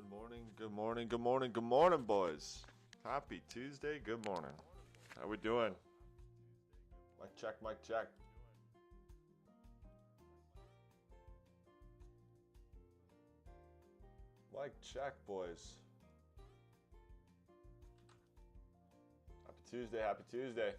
Good morning, good morning, good morning, good morning, boys. Happy Tuesday, good morning. How we doing? Mic check, mic check. Mic check, boys. Happy Tuesday, happy Tuesday.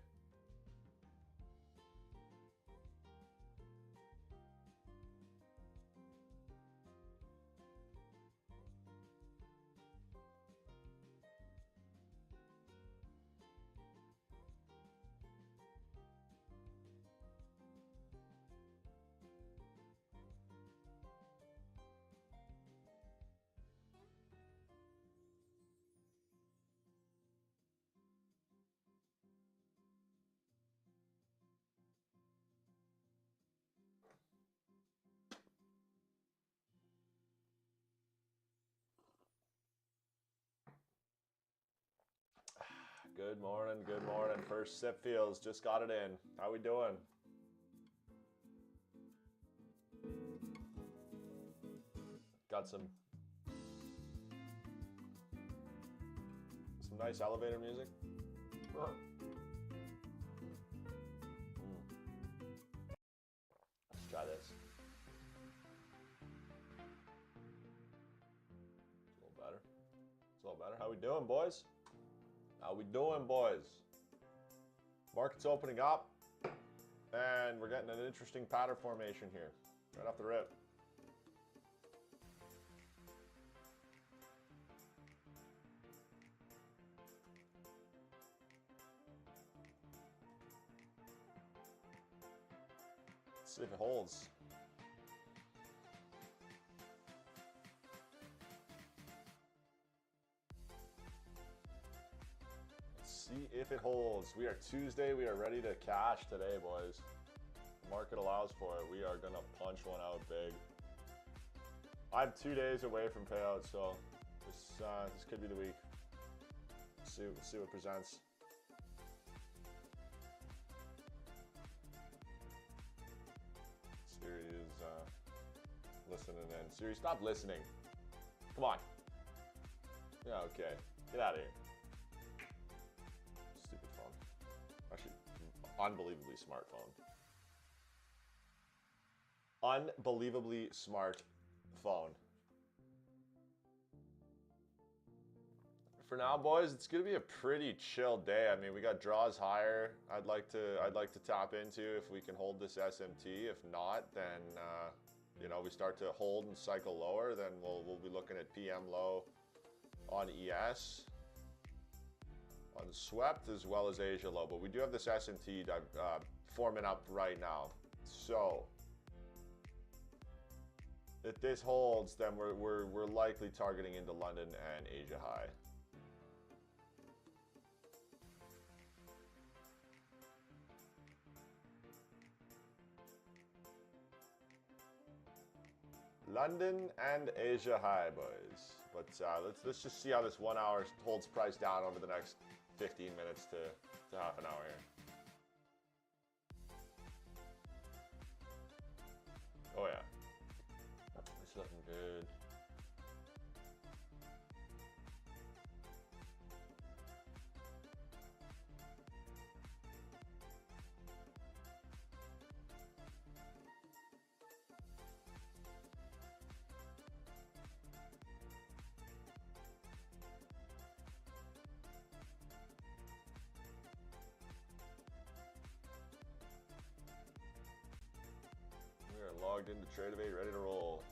Good morning, good morning. First sip feels, just got it in. How we doing? Got some nice elevator music. Let's try this. It's a little better. It's a little better. How we doing, boys? How we doing, boys? Market's opening up, and we're getting an interesting pattern formation here, right off the rip. Let's see if it holds. See if it holds. We are Tuesday. We are ready to cash today, boys. The market allows for it. We are gonna punch one out big. I'm 2 days away from payout, so this could be the week. See what presents. Siri is listening in. Siri, stop listening. Come on. Yeah, okay. Get out of here. Stupid phone. Actually, unbelievably smart phone. Unbelievably smart phone. For now, boys, it's gonna be a pretty chill day. I mean, we got draws higher. I'd like to tap into if we can hold this SMT. If not, then you know, we start to hold and cycle lower. Then we'll be looking at PM low on ES. On swept as well as Asia low, but we do have this S&T forming up right now. So if this holds, then we're likely targeting into London and Asia high. London and Asia high, boys. But let's just see how this 1 hour holds price down over the next 15 minutes to half an hour here. Oh yeah, it's looking good. We are logged into Trade-A-Bait, ready to roll.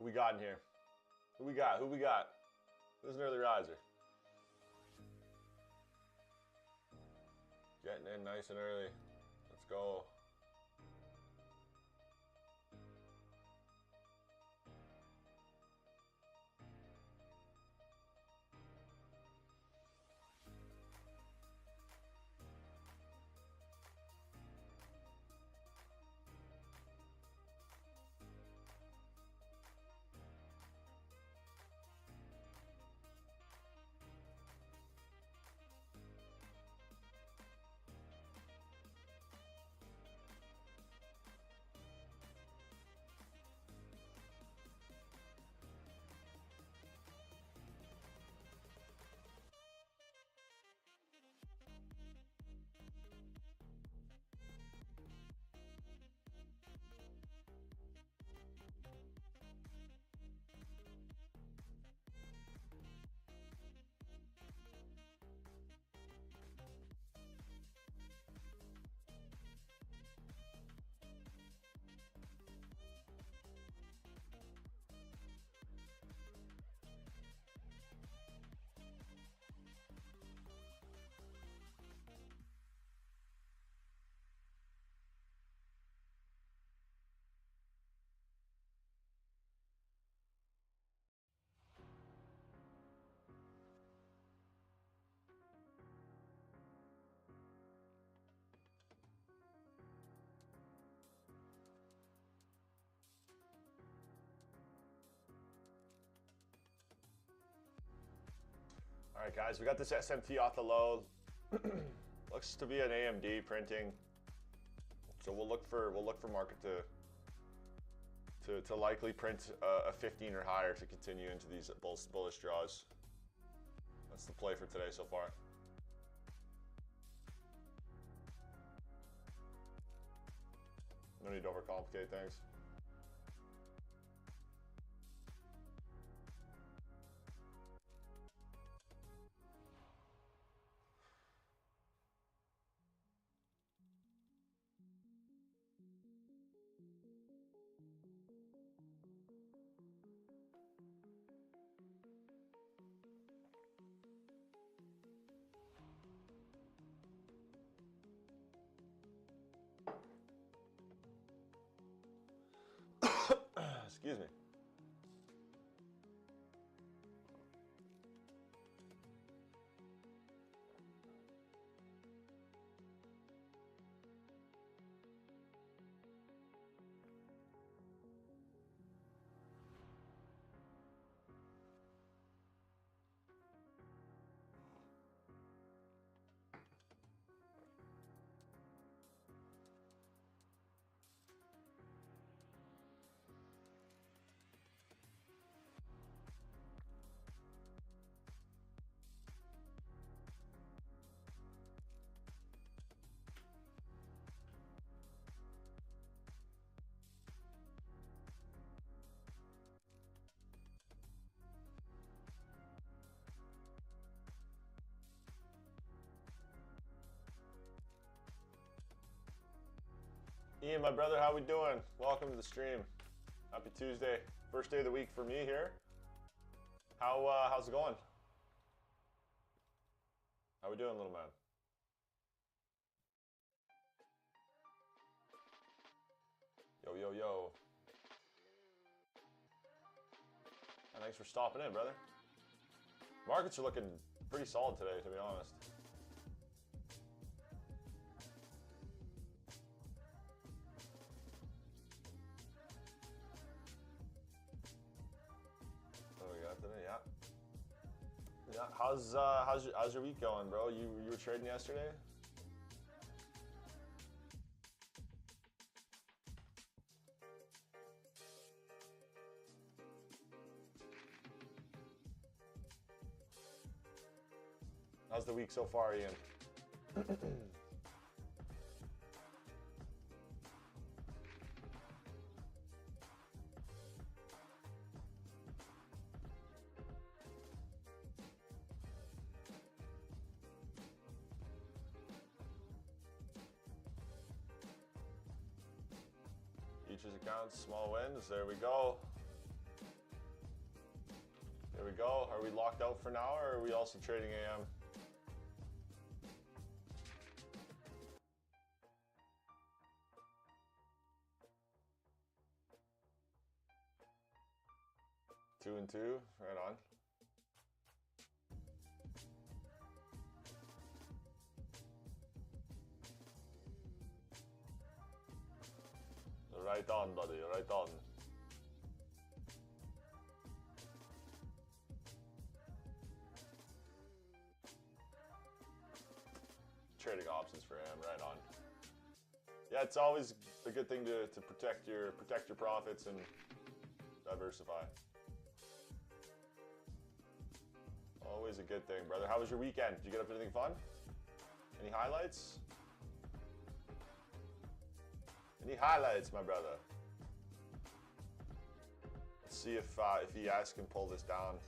we got in here? Who we got? Who we got? Who's an early riser? Getting in nice and early. Let's go. All right, guys, we got this SMT off the low. Looks to be an AMD printing, so we'll look for market to likely print a 15 or higher to continue into these bullish draws. That's the play for today so far. No need to overcomplicate things. Excuse me. Ian, my brother, how we doing? Welcome to the stream. Happy Tuesday. First day of the week for me here. How's it going? How we doing, little man? Yo, yo, yo. And thanks for stopping in, brother. Markets are looking pretty solid today, to be honest. Yeah, how's your week going, bro? You were trading yesterday? How's the week so far, Ian? Futures accounts, small wins. There we go. There we go. Are we locked out for now, or are we also trading AM? Two and two, right on. Right on, buddy, right on. Trading options for him, right on. Yeah, it's always a good thing to protect your profits and diversify. Always a good thing, brother. How was your weekend? Did you get up to anything fun? Any highlights? Any highlights, my brother? Let's see if ES can pull this down.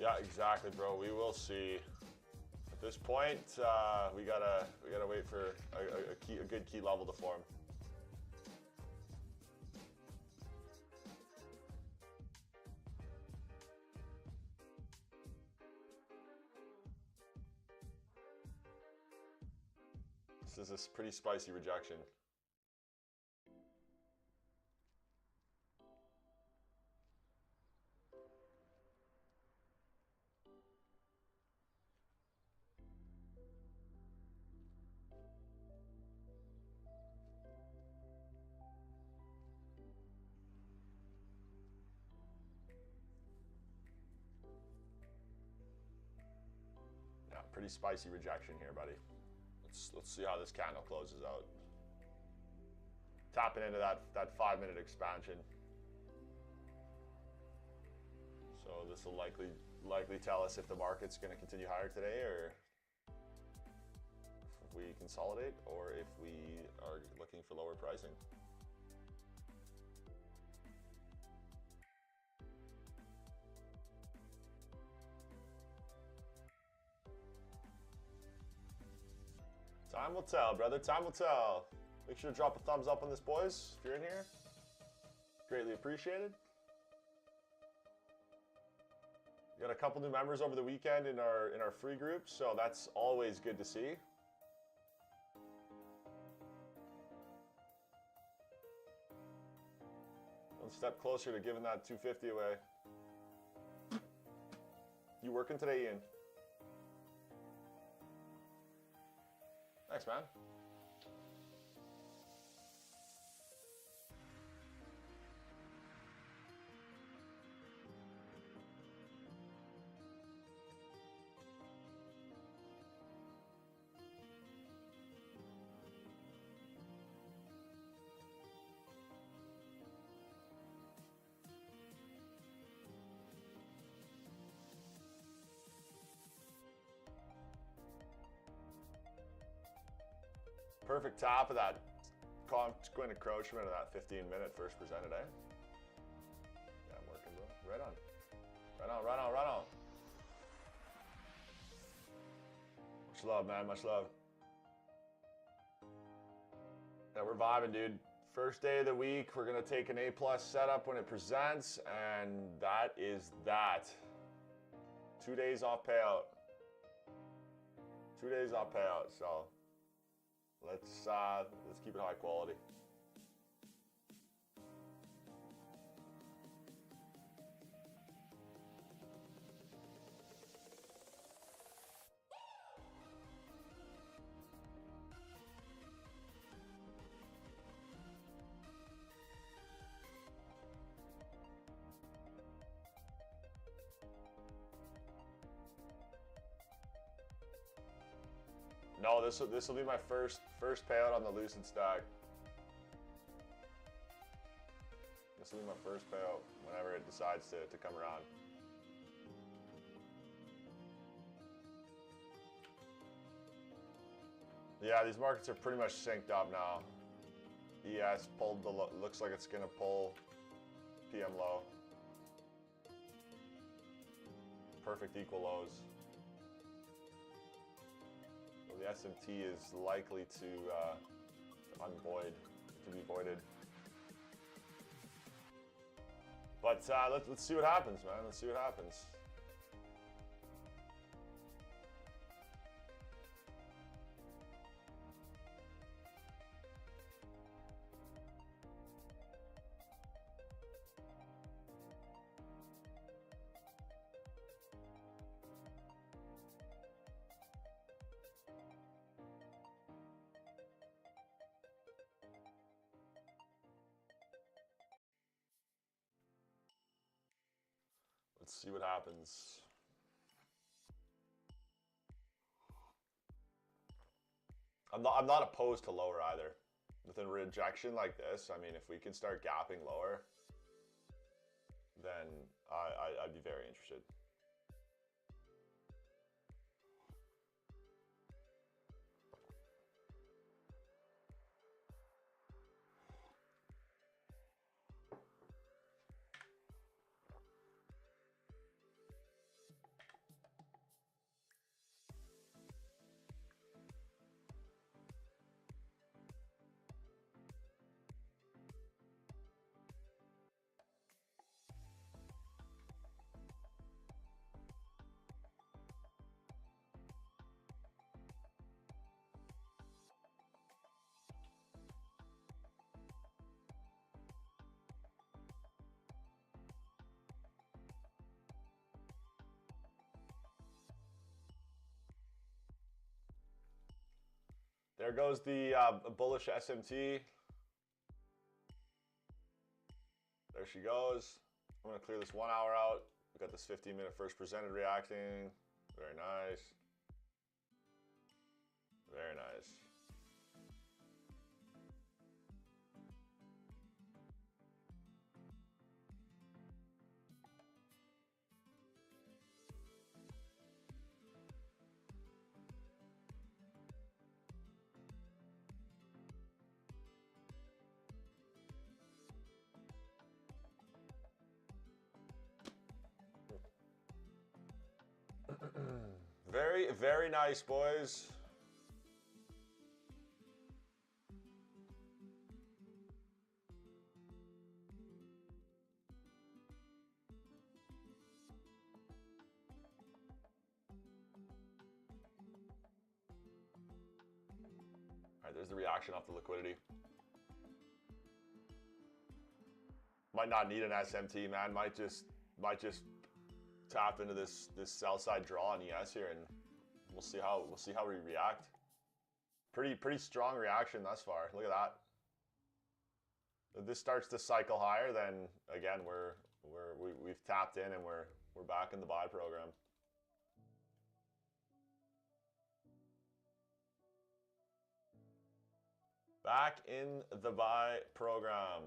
Yeah, exactly, bro. We will see. At this point, we gotta wait for a good key level to form. This is a pretty spicy rejection. Yeah, pretty spicy rejection here, buddy. Let's see how this candle closes out. Tapping into that 5-minute expansion. So this will likely tell us if the market's going to continue higher today, or if we consolidate, or if we are looking for lower pricing. Time will tell, brother. Time will tell. Make sure to drop a thumbs up on this, boys, if you're in here. Greatly appreciated. We got a couple new members over the weekend in our free group, so that's always good to see. One step closer to giving that 250 away. You working today, Ian? Thanks, man. Perfect top of that going encroachment of that 15-minute first presented, eh? Yeah, I'm working, bro. Right on. Right on, right on, right on. Much love, man. Much love. Yeah, we're vibing, dude. First day of the week, we're going to take an A+ setup when it presents, and that is that. 2 days off payout. 2 days off payout, so let's keep it high quality. No, this will be my first payout on the Lucid stack. This will be my first payout whenever it decides to come around. Yeah, these markets are pretty much synced up now. ES pulled looks like it's gonna pull PM low. perfect equal lows. So the SMT is likely to be voided. But let's see what happens, man. Let's see what happens. Let's see what happens. I'm not opposed to lower either. With a rejection like this, I mean, if we can start gapping lower, then I'd be very interested. There goes the bullish SMT. There she goes. I'm gonna clear this 1 hour out. We got this 15-minute first presented reacting. Very nice. Very nice. Very, very nice, boys. All right, there's the reaction off the liquidity. Might not need an SMT, man. Might just tap into this sell side draw on ES here, and we'll see how we react. Pretty strong reaction thus far. Look at that. If this starts to cycle higher, then again we've tapped in and we're back in the buy program. Back in the buy program.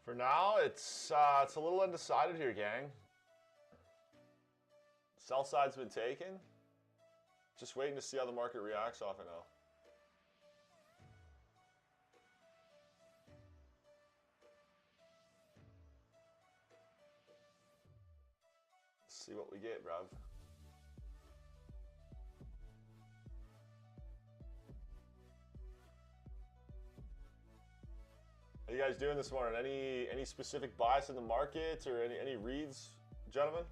For now, it's a little undecided here, gang. Sell side's been taken. Just waiting to see how the market reacts off it now. See what we get, bruv. How you guys doing this morning? Any specific bias in the market or any reads, gentlemen?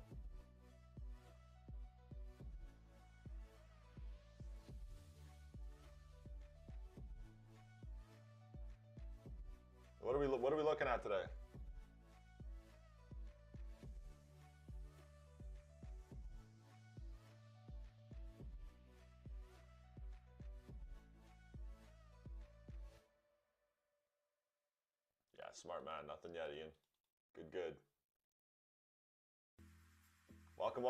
What are we looking at today? Yeah, smart man. Nothing yet, Ian. Good. Welcome.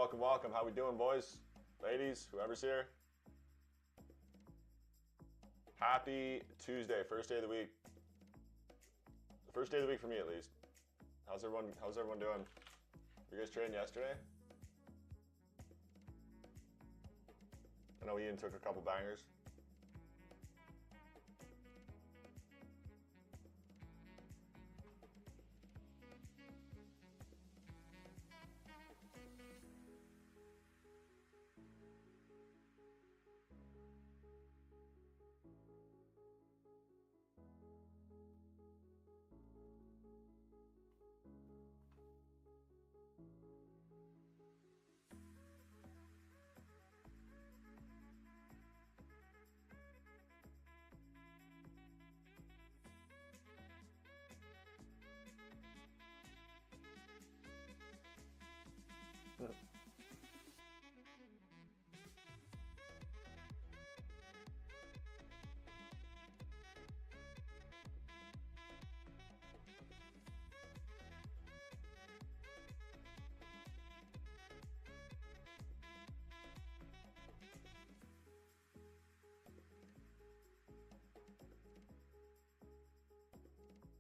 How we doing, boys? Ladies, whoever's here. Happy Tuesday, first day of the week. The first day of the week for me, at least. How's everyone doing? You guys trading yesterday? I know Ian took a couple bangers.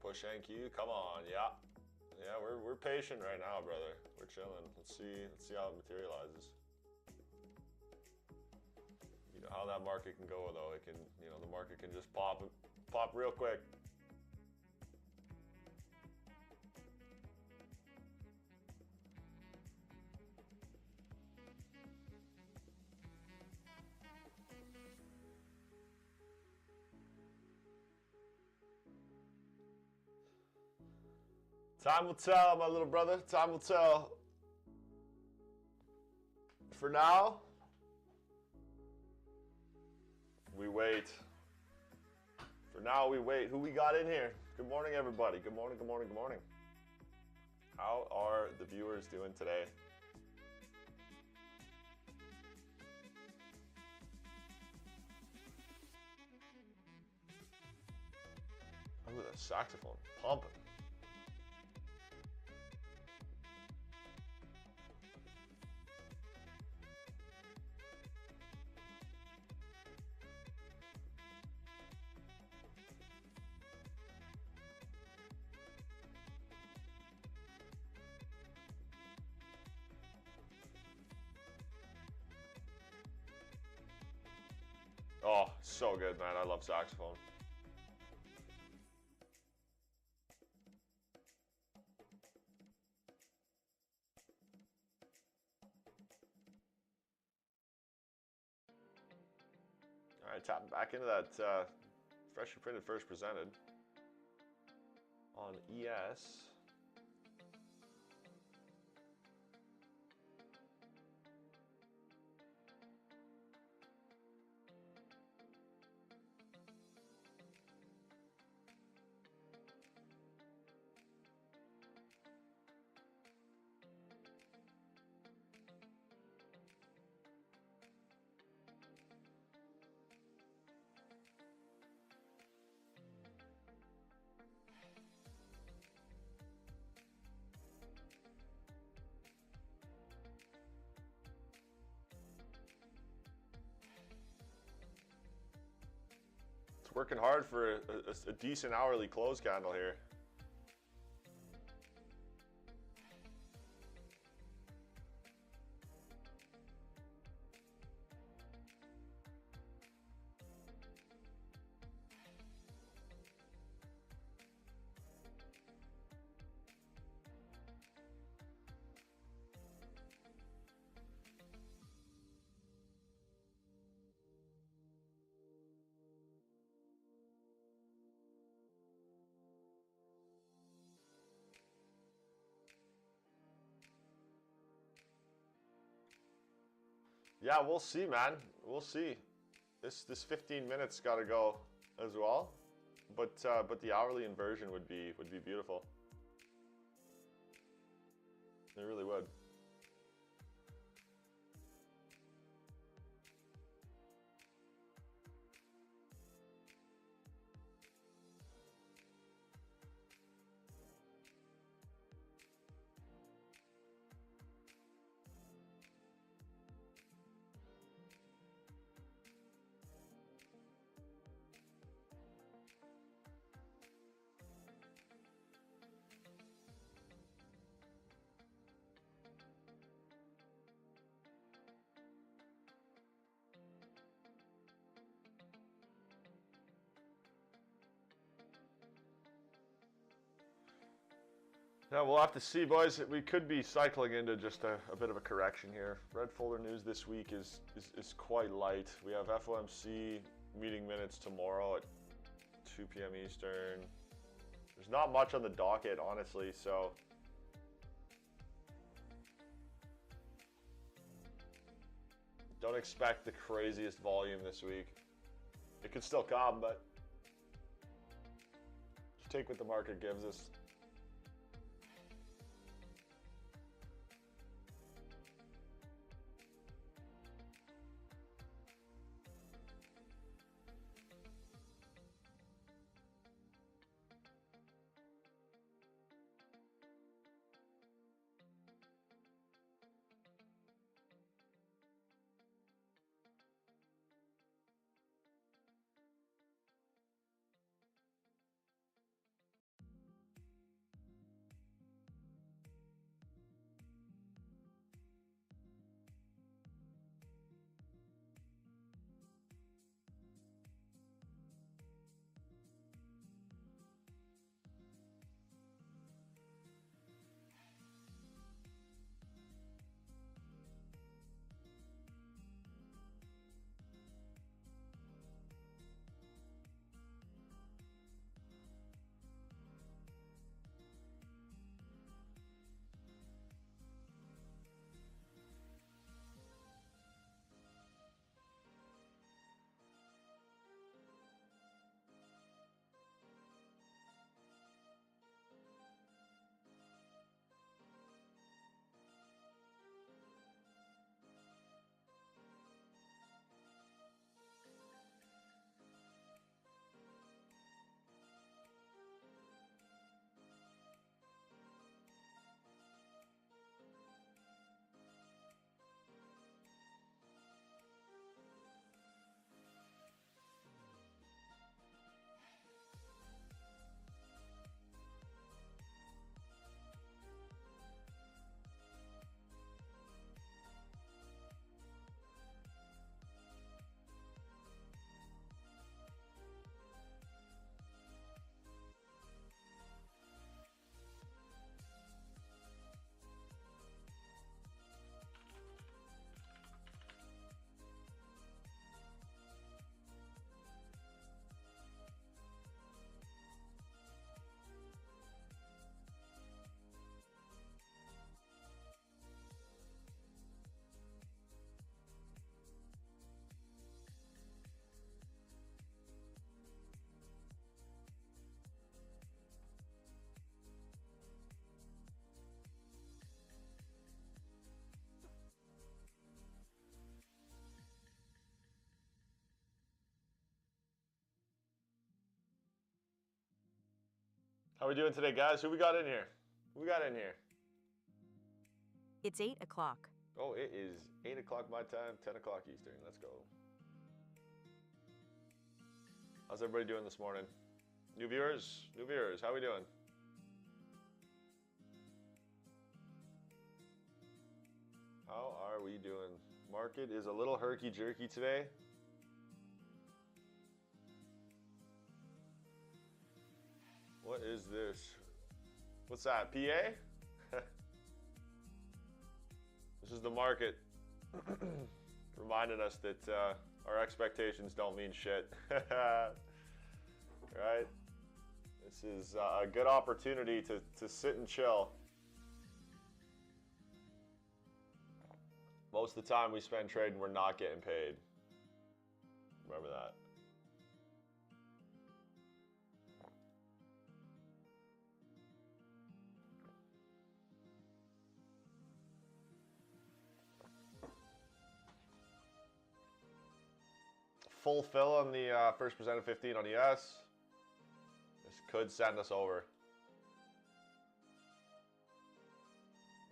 Push NQ, come on, yeah, we're patient right now, brother. We're chilling. Let's see how it materializes. You know how that market can go though. It can, the market can just pop real quick. Time will tell, my little brother. Time will tell. For now, we wait. For now, we wait. Who we got in here? Good morning, everybody. Good morning. How are the viewers doing today? Ooh, that saxophone pumping. Oh, so good, man. I love saxophone. All right, tapping back into that freshly printed first presented on ES. Working hard for a decent hourly close candle here. Yeah, we'll see, man. We'll see. This 15 minutes got to go as well, but the hourly inversion would be beautiful. It really would. Yeah, we'll have to see, boys. We could be cycling into just a bit of a correction here. Red folder news this week is quite light. We have FOMC meeting minutes tomorrow at 2 p.m. Eastern. There's not much on the docket, honestly, so don't expect the craziest volume this week. It could still come, but just take what the market gives us. How we doing today, guys? Who we got in here? Who we got in here? It's 8 o'clock. Oh, it is 8 o'clock my time, 10 o'clock Eastern. Let's go. How's everybody doing this morning? New viewers? New viewers, how we doing? How are we doing? Market is a little herky-jerky today. What is this? What's that, PA? This is the market reminding us that our expectations don't mean shit. Right? This is a good opportunity to sit and chill. Most of the time we spend trading, we're not getting paid. Remember that. Full fill on the first percent of 15 on ES. This could send us over.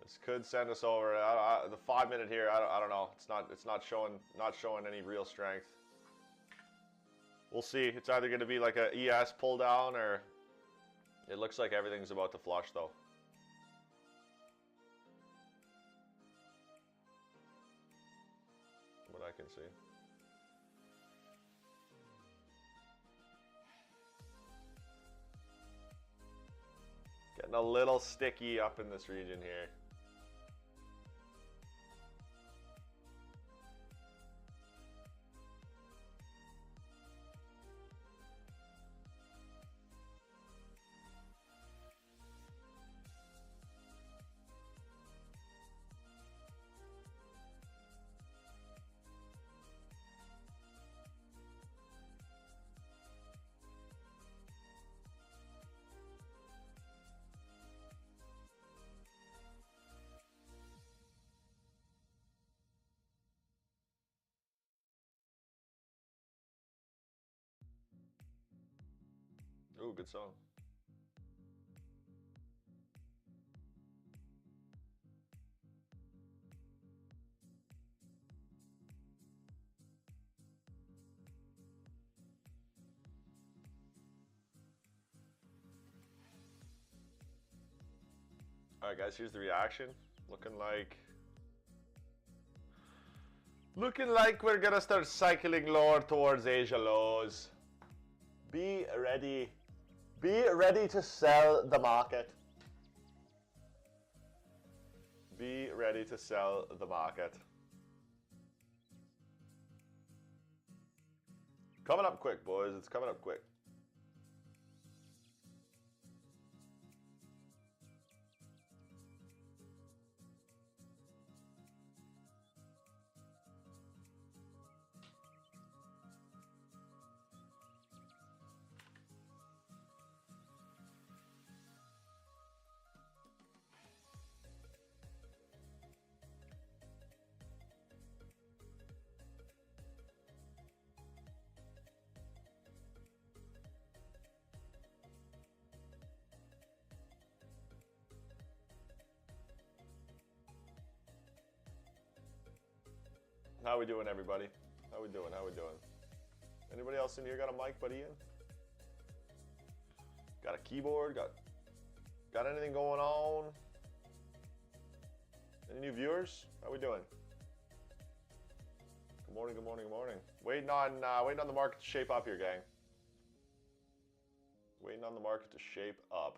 This could send us over. The 5 minute here, I don't know. It's not showing any real strength. We'll see. It's either going to be like a ES pull down, or it looks like everything's about to flush though. What I can see. Getting a little sticky up in this region here. Ooh, good song. All right, guys, here's the reaction. Looking like we're gonna start cycling lower towards Asia lows. Be ready. Be ready to sell the market. Be ready to sell the market. Coming up quick, boys. It's coming up quick. How we doing, everybody? How we doing? How we doing? Anybody else in here got a mic but Ian? Got a keyboard? Got anything going on? Any new viewers? How we doing? Good morning, good morning, good morning. Waiting on the market to shape up here, gang. Waiting on the market to shape up.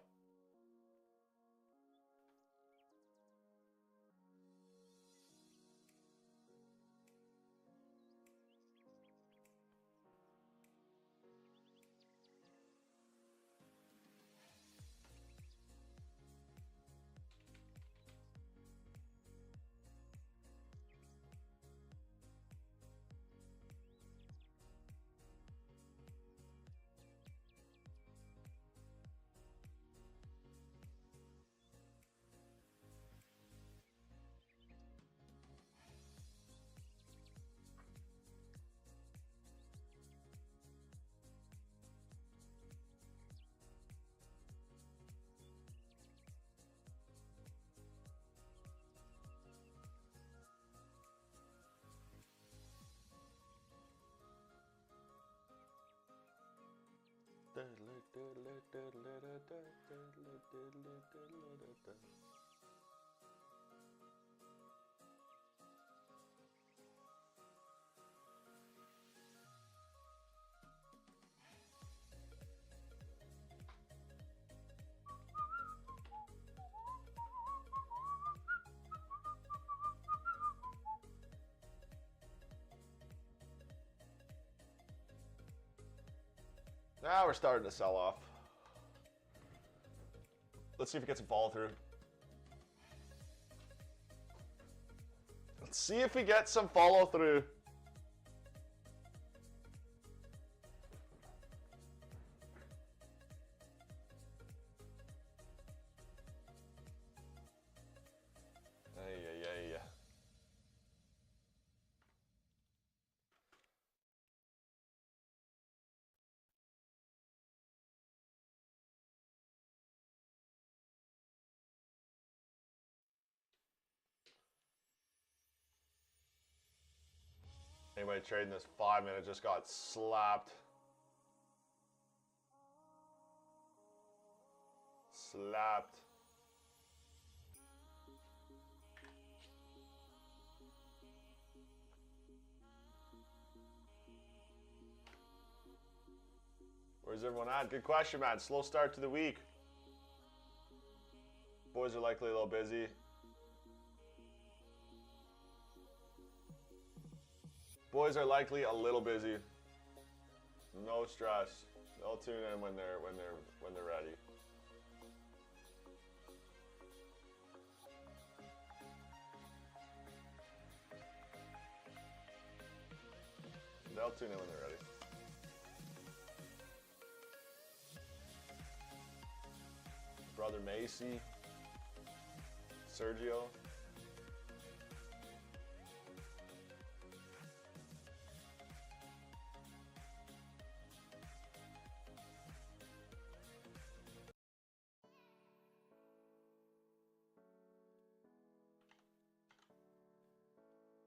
Now we're starting to sell off. Let's see if it gets some follow through. see if we get some follow through. Anybody trading this 5 minute just got slapped. Slapped. Where's everyone at? Good question, man. Slow start to the week. Boys are likely a little busy. Boys are likely a little busy. No stress. They'll tune in when they're ready. They'll tune in when they're ready. Brother Macy, Sergio.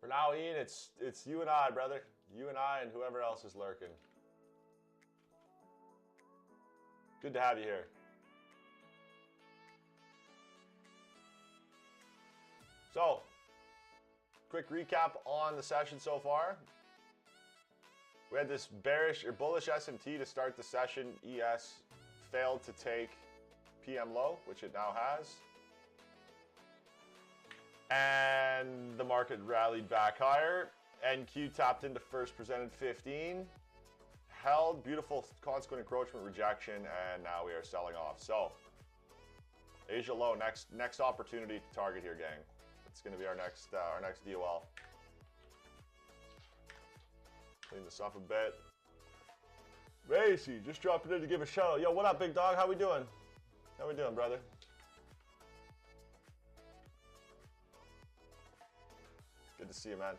For now, Ian, it's you and I, brother. You and I and whoever else is lurking. Good to have you here. So, quick recap on the session so far. We had this bearish or bullish SMT to start the session. ES failed to take PM low, which it now has. And the market rallied back higher. NQ tapped into first, presented 15. Held, beautiful consequent encroachment rejection, and now we are selling off. So, Asia low, next opportunity to target here, gang. It's going to be our next DOL. Clean this up a bit. Macy, just dropping in to give a shout out. Yo, what up, big dog? How we doing? How we doing, brother? Good to see you, man.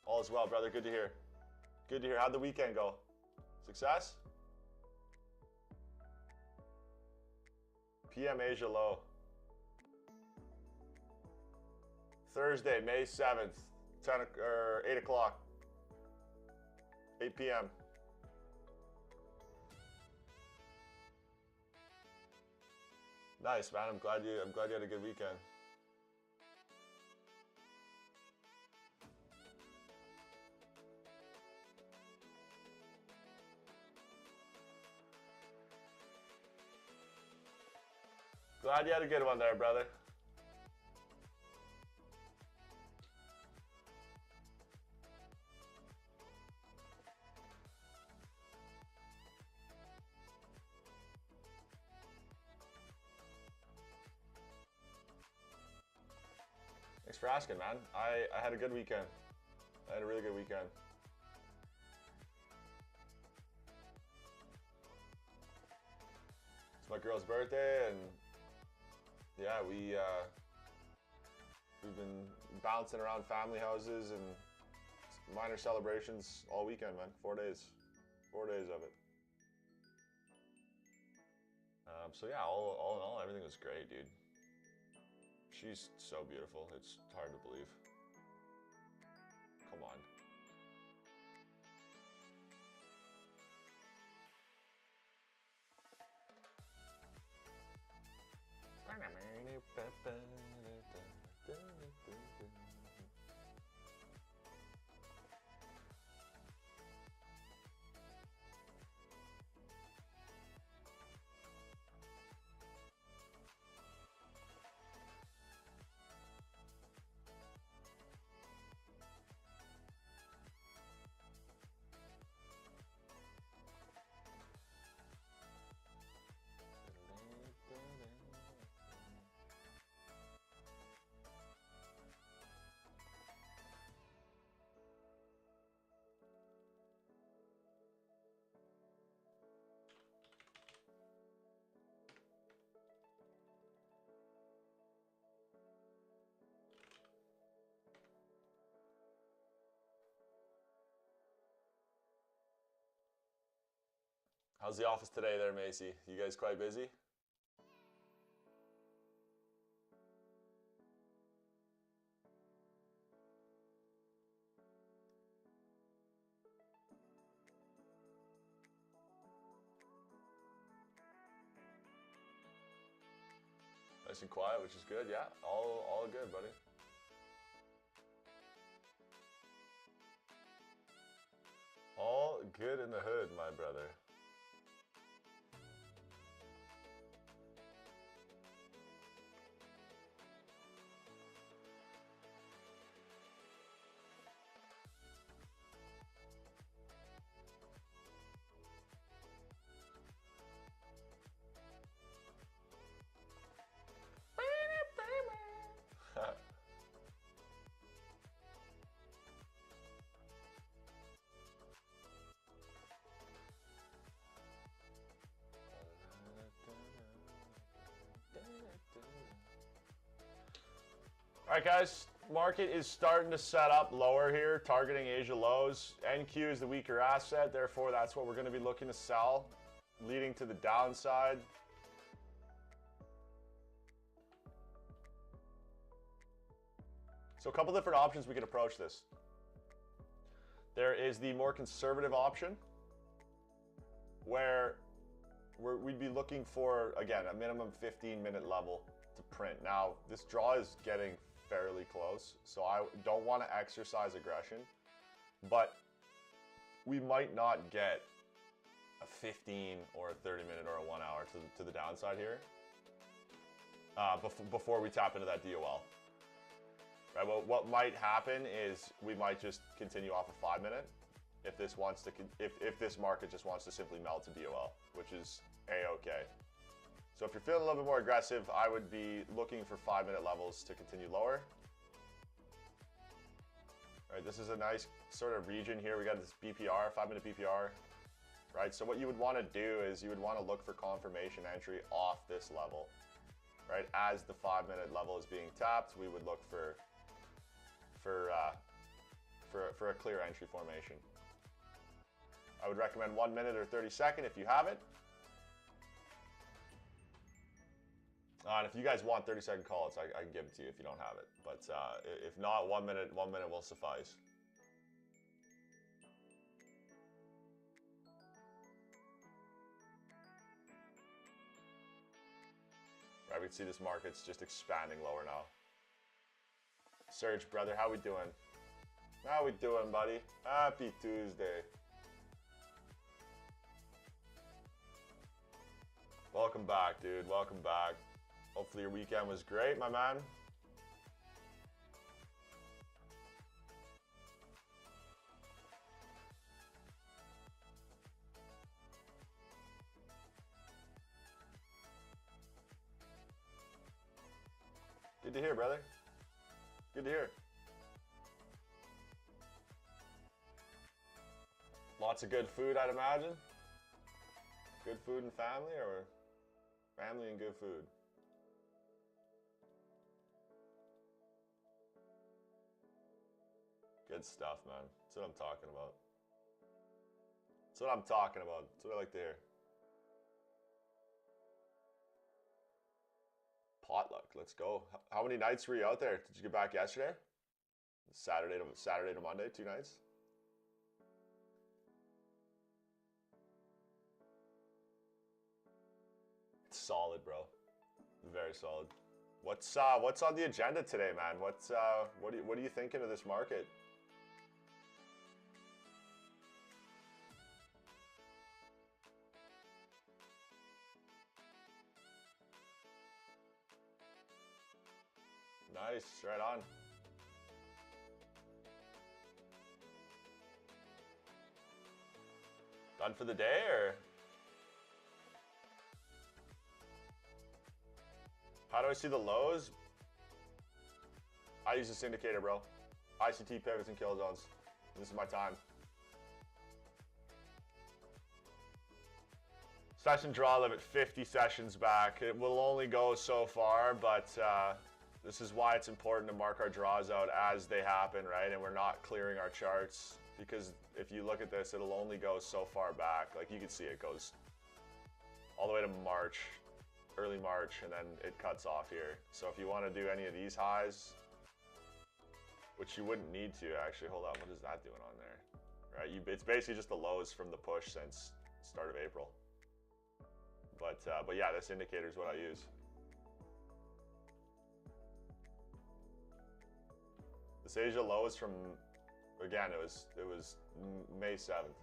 All is well, brother. Good to hear. Good to hear. How'd the weekend go? Success? PM Asia low. Thursday, May 7th, 8 o'clock. 8 p.m. Nice, man. I'm glad you had a good weekend. Glad you had a good one there, brother. Thanks for asking, man. I had a good weekend. I had a really good weekend. It's my girl's birthday, and yeah, we've been bouncing around family houses and minor celebrations all weekend, man. 4 days. 4 days of it. So yeah, all in all, everything was great, dude. She's so beautiful. It's hard to believe. Come on. How's the office today there, Macy? You guys quite busy? Nice and quiet, which is good. Yeah, all good, buddy. All good in the hood, my brother. All right, guys, market is starting to set up lower here, targeting Asia lows. NQ is the weaker asset, therefore that's what we're going to be looking to sell, leading to the downside. So a couple different options we could approach this. There is the more conservative option, where we'd be looking for, again, a minimum 15-minute level to print. Now, this draw is getting fairly close, so I don't want to exercise aggression, but we might not get a 15 or a 30-minute or a 1 hour to the downside here before we tap into that DOL. Right, well, what might happen is we might just continue off a 5-minute if this market just wants to simply melt to DOL, which is A-okay. So if you're feeling a little bit more aggressive, I would be looking for 5-minute levels to continue lower. All right, this is a nice sort of region here. We got this BPR, 5-minute BPR, right? So what you would want to do is you would want to look for confirmation entry off this level, right? As the 5-minute level is being tapped, we would look for a clear entry formation. I would recommend 1 minute or 30-second if you have it. And if you guys want 30-second calls, I can give it to you if you don't have it. But if not, 1 minute will suffice. Right, we can see this market's just expanding lower now. Serge, brother, how we doing? How we doing, buddy? Happy Tuesday. Welcome back, dude. Welcome back. Hopefully your weekend was great, my man. Good to hear, brother. Good to hear. Lots of good food, I'd imagine. Good food and family, or family and good food? Good stuff, man. That's what I'm talking about. That's what I'm talking about. That's what I like to hear. Potluck, let's go. How many nights were you out there? Did you get back yesterday? Saturday to Monday, 2 nights? It's solid, bro. Very solid. What's on the agenda today, man? What are you thinking of this market? Nice, right on. Done for the day, or? How do I see the lows? I use this indicator, bro. ICT pivots and kill zones. This is my time. Session draw limit, 50 sessions back. It will only go so far, but this is why it's important to mark our draws out as they happen, right? And we're not clearing our charts, because if you look at this, it'll only go so far back. Like you can see, it goes all the way to March, early March, and then it cuts off here. So if you want to do any of these highs, which you wouldn't need to actually, hold on, what is that doing on there? Right, it's basically just the lows from the push since start of April. But yeah, this indicator is what I use. This Asia low is from, again, it was May 7th.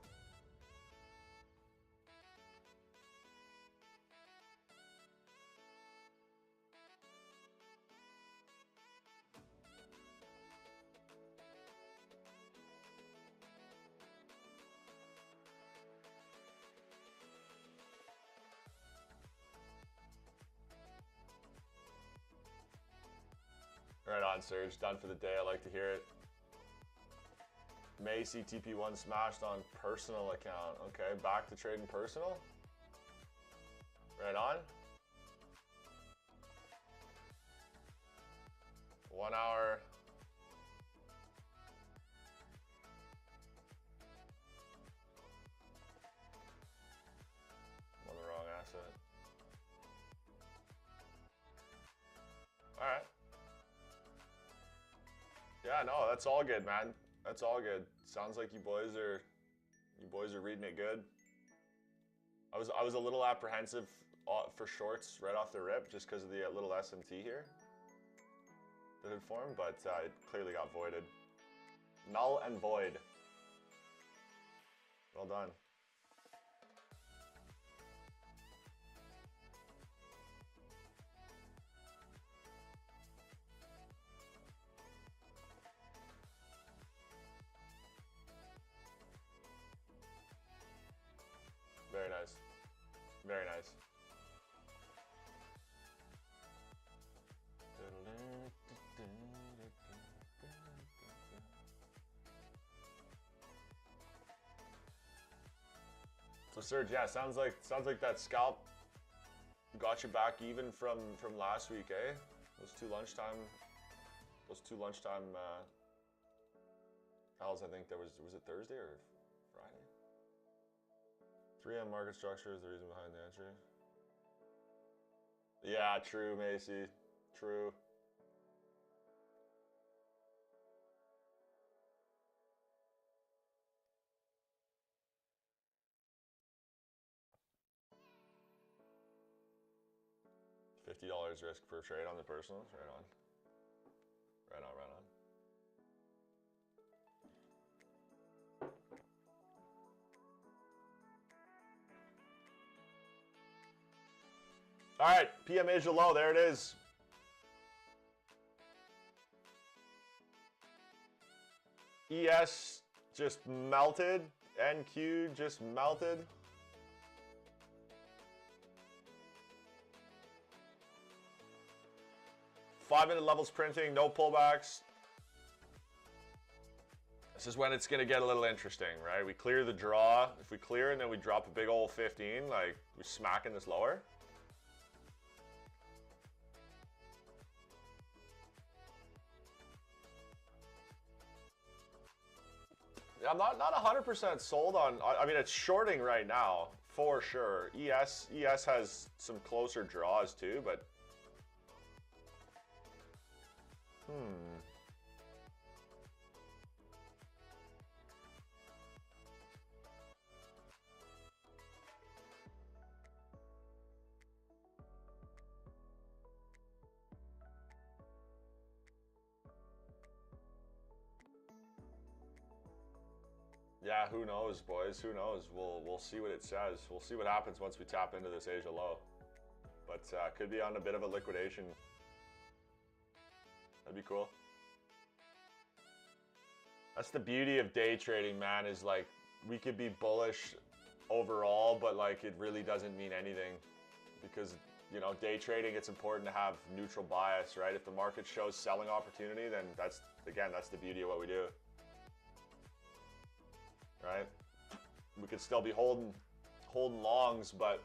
Right on, Serge. Done for the day. I like to hear it. May CTP1 smashed on personal account. Okay, back to trading personal. Right on. 1 hour. I'm on the wrong asset. All right. Yeah, no, that's all good, man. That's all good. Sounds like you boys are reading it good. I was a little apprehensive for shorts right off the rip just because of the little SMT here that had formed, but it clearly got voided. Null and void. Well done. Very nice. Very nice. So Serge, yeah, sounds like that scalp got you back even from last week, eh? Those two lunchtime hells, I think there was it Thursday or Friday? 3M market structure is the reason behind the entry. Yeah, true, Macy. True. $50 risk per trade on the personals. Right on. Right on, right on. All right, PM Asia low, there it is. ES just melted. NQ just melted. Five-minute levels printing, no pullbacks. This is when it's going to get a little interesting, right? We clear the draw. If we clear and then we drop a big old 15, like we're smacking this lower. I'm not 100% sold on. I mean, it's shorting right now for sure. ES has some closer draws too, but yeah, who knows, boys? Who knows? We'll see what it says. We'll see what happens once we tap into this Asia low. But could be on a bit of a liquidation. That'd be cool. That's the beauty of day trading, man, is like we could be bullish overall, but like it really doesn't mean anything because, you know, day trading, it's important to have neutral bias, right? If the market shows selling opportunity, then that's the beauty of what we do. Right? We could still be holding longs, but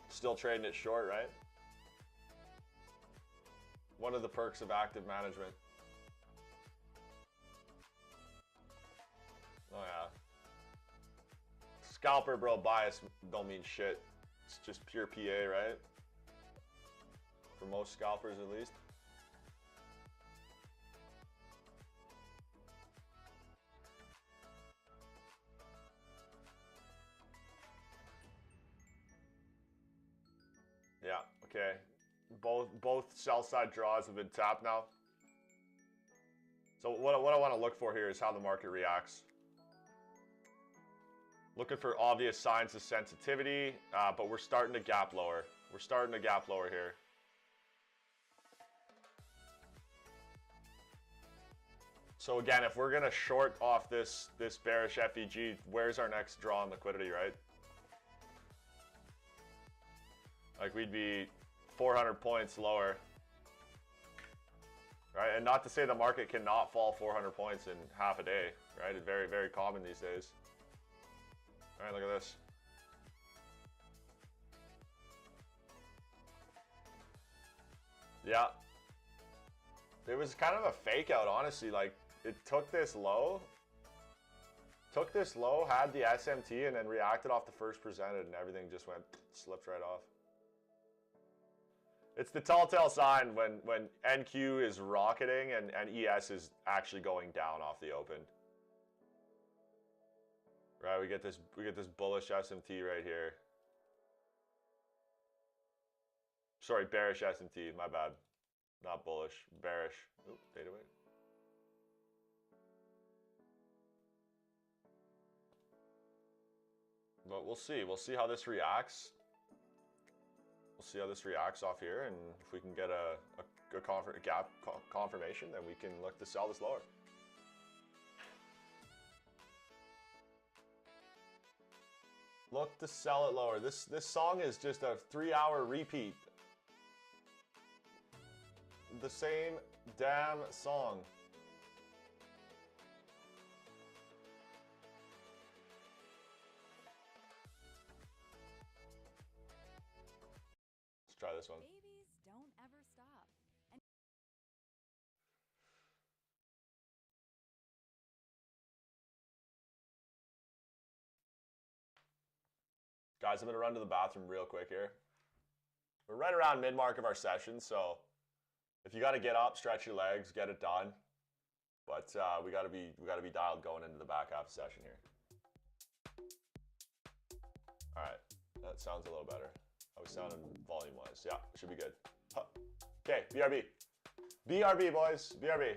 still trading it short, right? One of the perks of active management. Oh yeah. Scalper, bro, bias don't mean shit. It's just pure PA, right? For most scalpers, at least. Yeah, okay. Both sell side draws have been tapped now. So what I want to look for here is how the market reacts. Looking for obvious signs of sensitivity, but we're starting to gap lower. We're starting to gap lower here. So again, if we're gonna short off this bearish FEG, where's our next draw on liquidity, right? Like we'd be 400 points lower, right? And not to say the market cannot fall 400 points in half a day, right? It's very, very common these days. All right, look at this. Yeah. It was kind of a fake out, honestly. Like, it took this low, had the SMT, and then reacted off the first presented, and everything just slipped right off. It's the telltale sign when NQ is rocketing and ES is actually going down off the open. Right, we get this bullish SMT right here. Sorry, bearish SMT, my bad. Not bullish, bearish. Oop, data weight. But we'll see. We'll see how this reacts. We'll see how this reacts off here, and if we can get a gap confirmation, then we can look to sell this lower. Look to sell it lower. This song is just a 3-hour repeat. The same damn song. Let's try this one. Babies don't ever stop. Guys, I'm gonna run to the bathroom real quick here. We're right around mid-mark of our session, so if you gotta get up, stretch your legs, get it done. But we gotta be dialed going into the back half of the session here. All right, that sounds a little better. How we sounding volume-wise? Yeah, should be good. Huh. Okay, BRB. BRB, boys, BRB.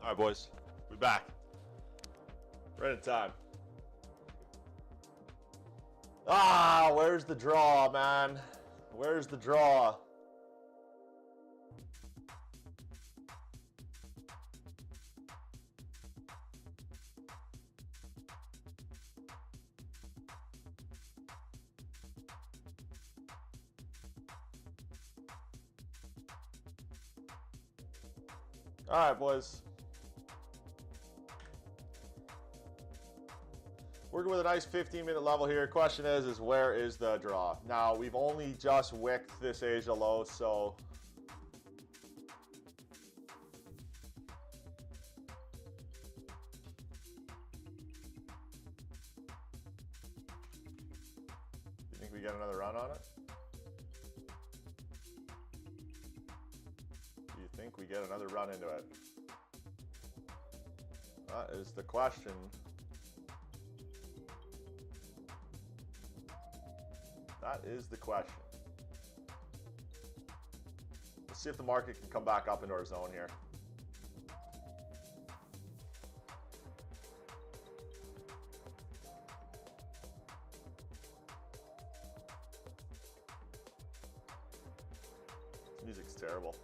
All right, boys, we back. Right in time. Ah, where's the draw, man? Where's the draw? All right, boys. Working with a nice 15-minute level here. Question is where is the draw? Now, we've only just wicked this Asia low, so you think we get another run on it? Do you think we get another run into it? That is the question. That is the question. Let's see if the market can come back up into our zone here. This music's terrible.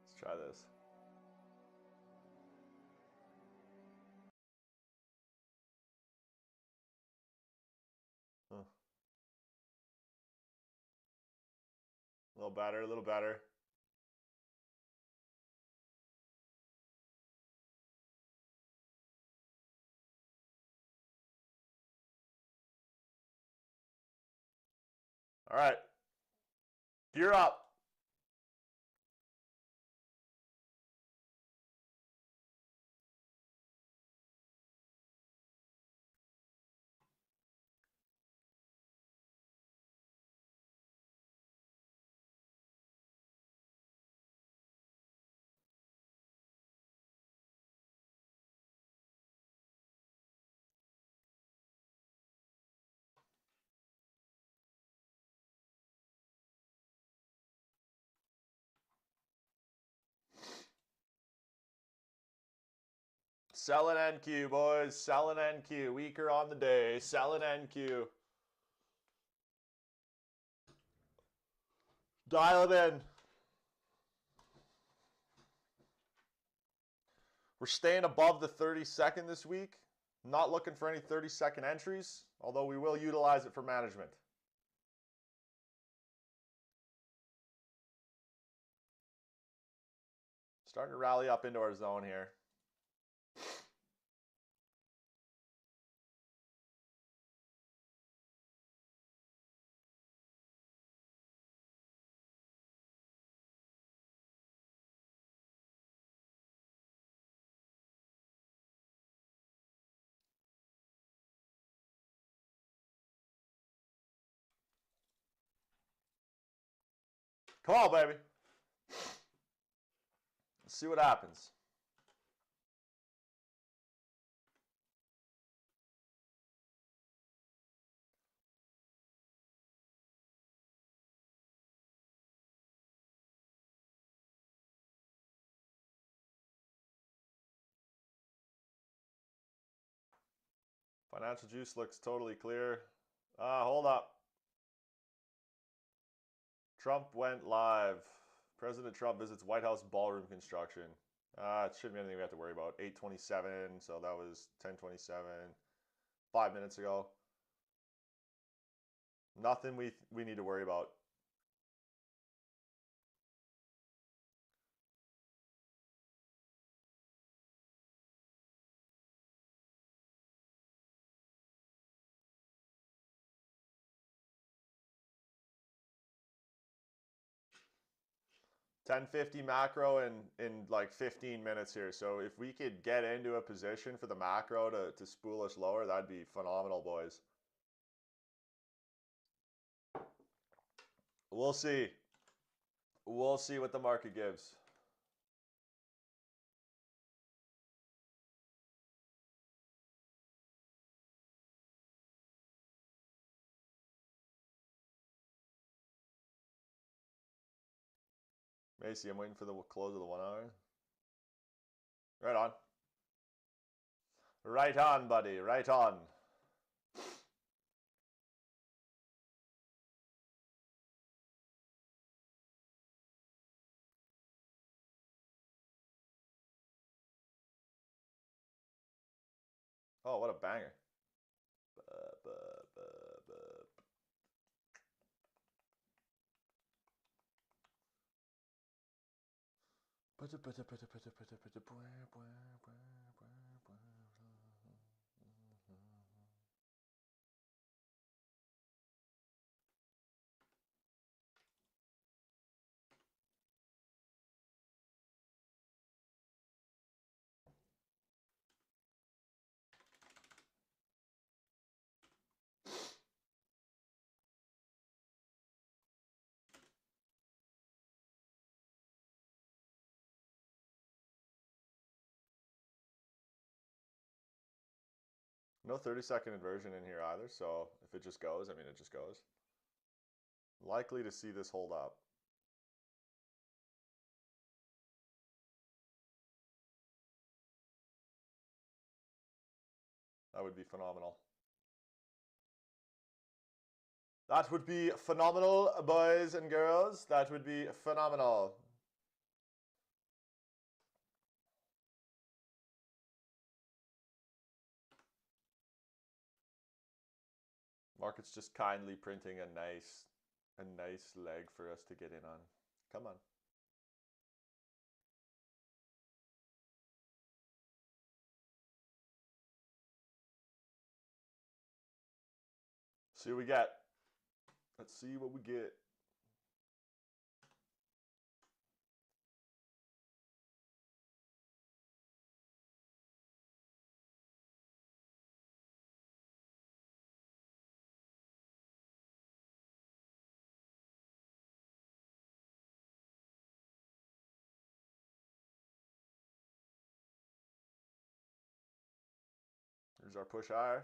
Let's try this. Huh. A little better, a little better. All right. Gear up. Selling NQ, boys. Selling NQ. Weaker on the day. Selling NQ. Dial it in. We're staying above the 30-second this week. Not looking for any 30-second entries, although we will utilize it for management. Starting to rally up into our zone here. Come on, baby. Let's see what happens. Financial juice looks totally clear. Hold up. Trump went live. President Trump visits White House ballroom construction. It shouldn't be anything we have to worry about. 8:27, so that was 10:27. 5 minutes ago. Nothing we need to worry about. $10.50 macro in like 15 minutes here. So if we could get into a position for the macro to spool us lower, that'd be phenomenal, boys. We'll see. We'll see what the market gives. Macy, I'm waiting for the close of the 1 hour. Right on. Right on, buddy. Right on. Oh, what a banger. No 30-second inversion in here either, so if it just goes, I mean, it just goes. Likely to see this hold up. That would be phenomenal. That would be phenomenal, boys and girls. That would be phenomenal. Market's just kindly printing a nice leg for us to get in on. Come on. See what we get. Let's see what we get. Here's our push higher.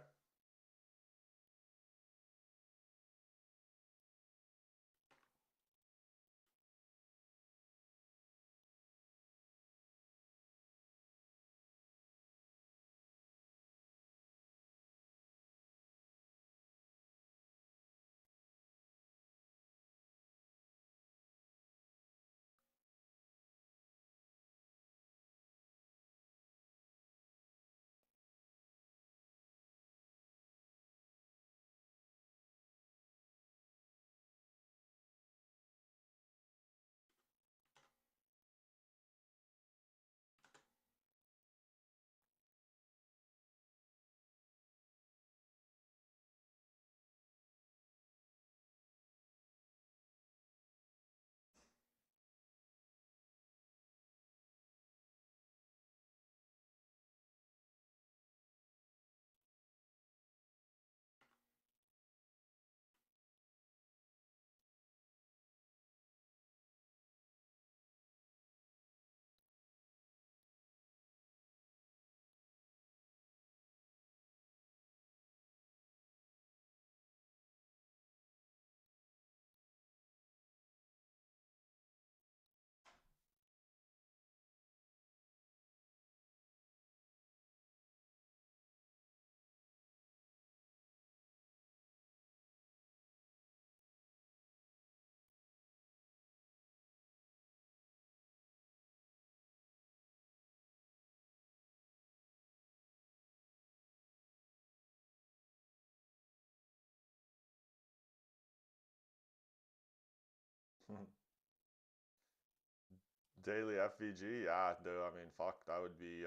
Daily FVG, yeah, dude, I mean, fuck, that would be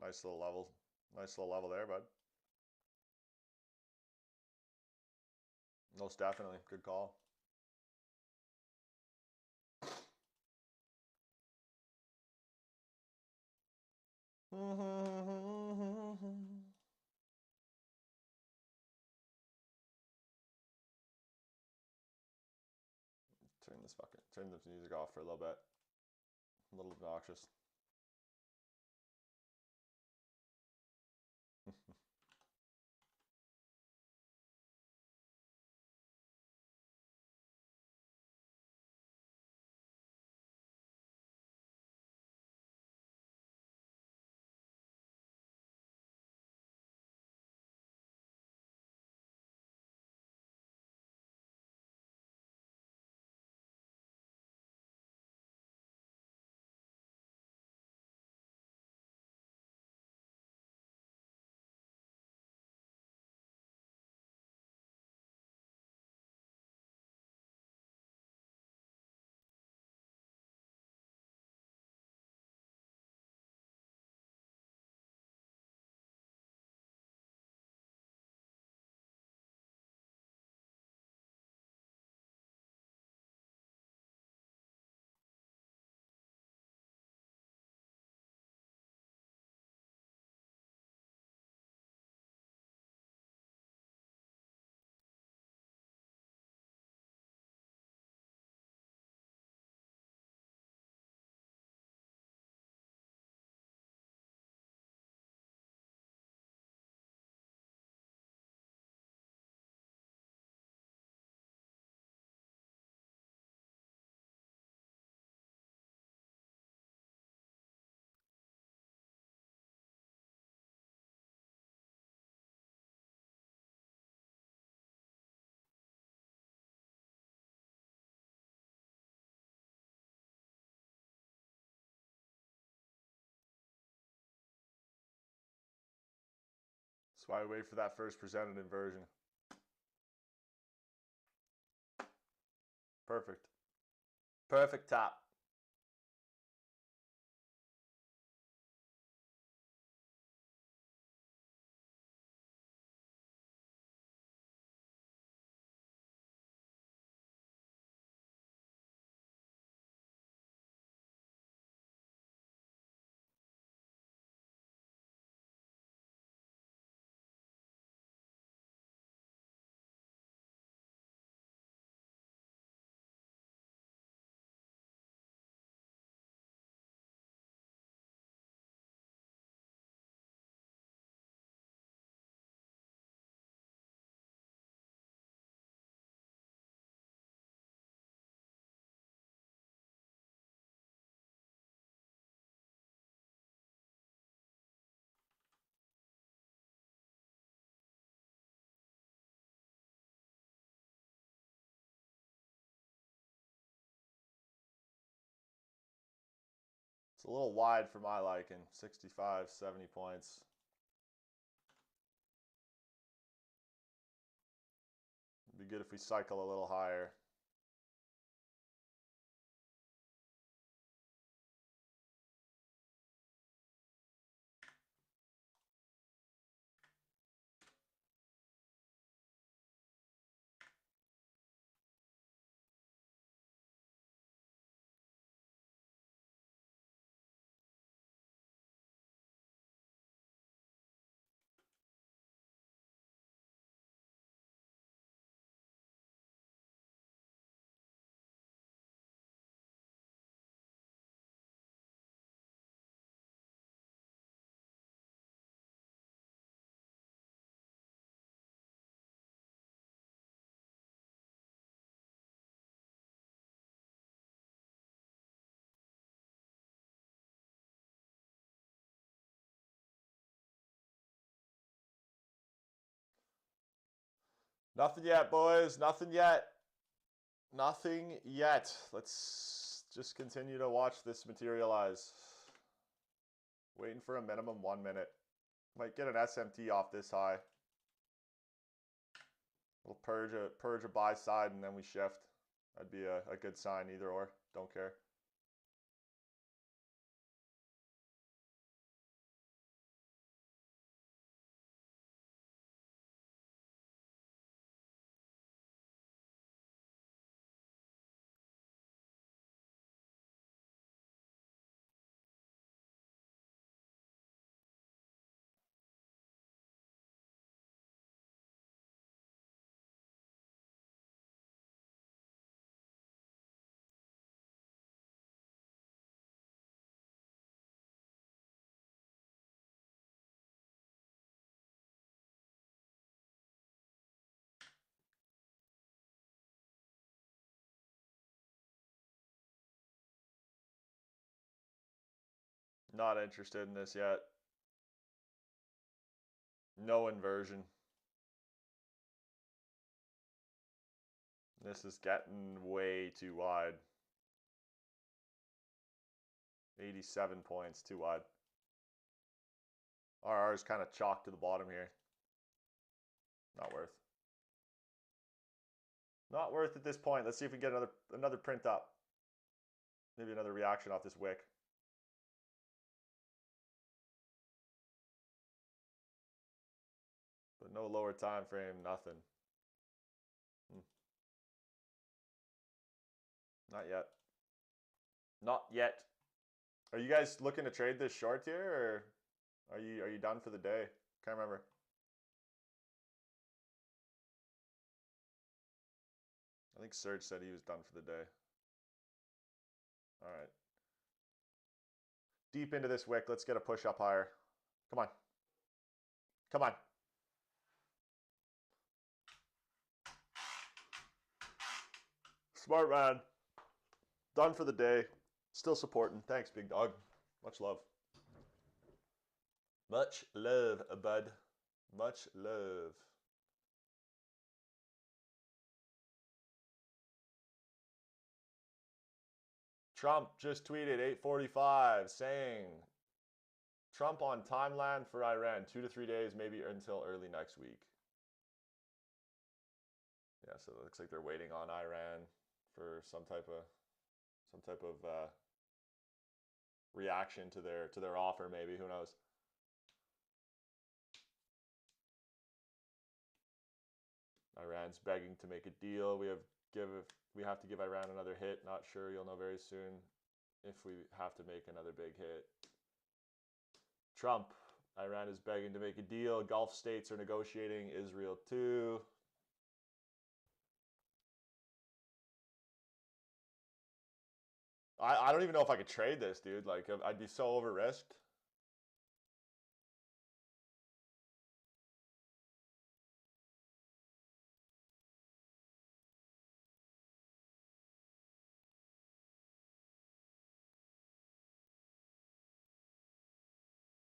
nice little level there, bud. Most definitely, good call. turn this music off for a little bit. A little obnoxious. That's why I wait for that first presented inversion. Perfect. Perfect top. It's a little wide for my liking. 65, 70 points. It'd be good if we cycle a little higher. Nothing yet, boys. Nothing yet. Nothing yet. Let's just continue to watch this materialize. Waiting for a minimum 1 minute. Might get an SMT off this high. We'll purge a buy side and then we shift. That'd be a good sign either or. Don't care. Not interested in this yet. No inversion. This is getting way too wide. 87 points, too wide. RR is kind of chalked to the bottom here. Not worth. Not worth at this point. Let's see if we get another print up. Maybe another reaction off this wick. But no lower time frame, nothing. Not yet. Not yet. Are you guys looking to trade this short here, or are you done for the day? Can't remember. I think Serge said he was done for the day. All right. Deep into this wick. Let's get a push up higher. Come on. Come on. Smart man. Done for the day. Still supporting. Thanks, big dog. Much love. Much love, bud. Much love. Trump just tweeted 8:45 saying Trump on timeline for Iran 2 to 3 days, maybe until early next week. Yeah, so it looks like they're waiting on Iran for some type of reaction to their offer, maybe. Who knows? Iran's begging to make a deal. We have to give Iran another hit. Not sure. You'll know very soon if we have to make another big hit. Trump. Iran is begging to make a deal. Gulf states are negotiating. Israel too. I don't even know if I could trade this, dude. Like, I'd be so over-risked.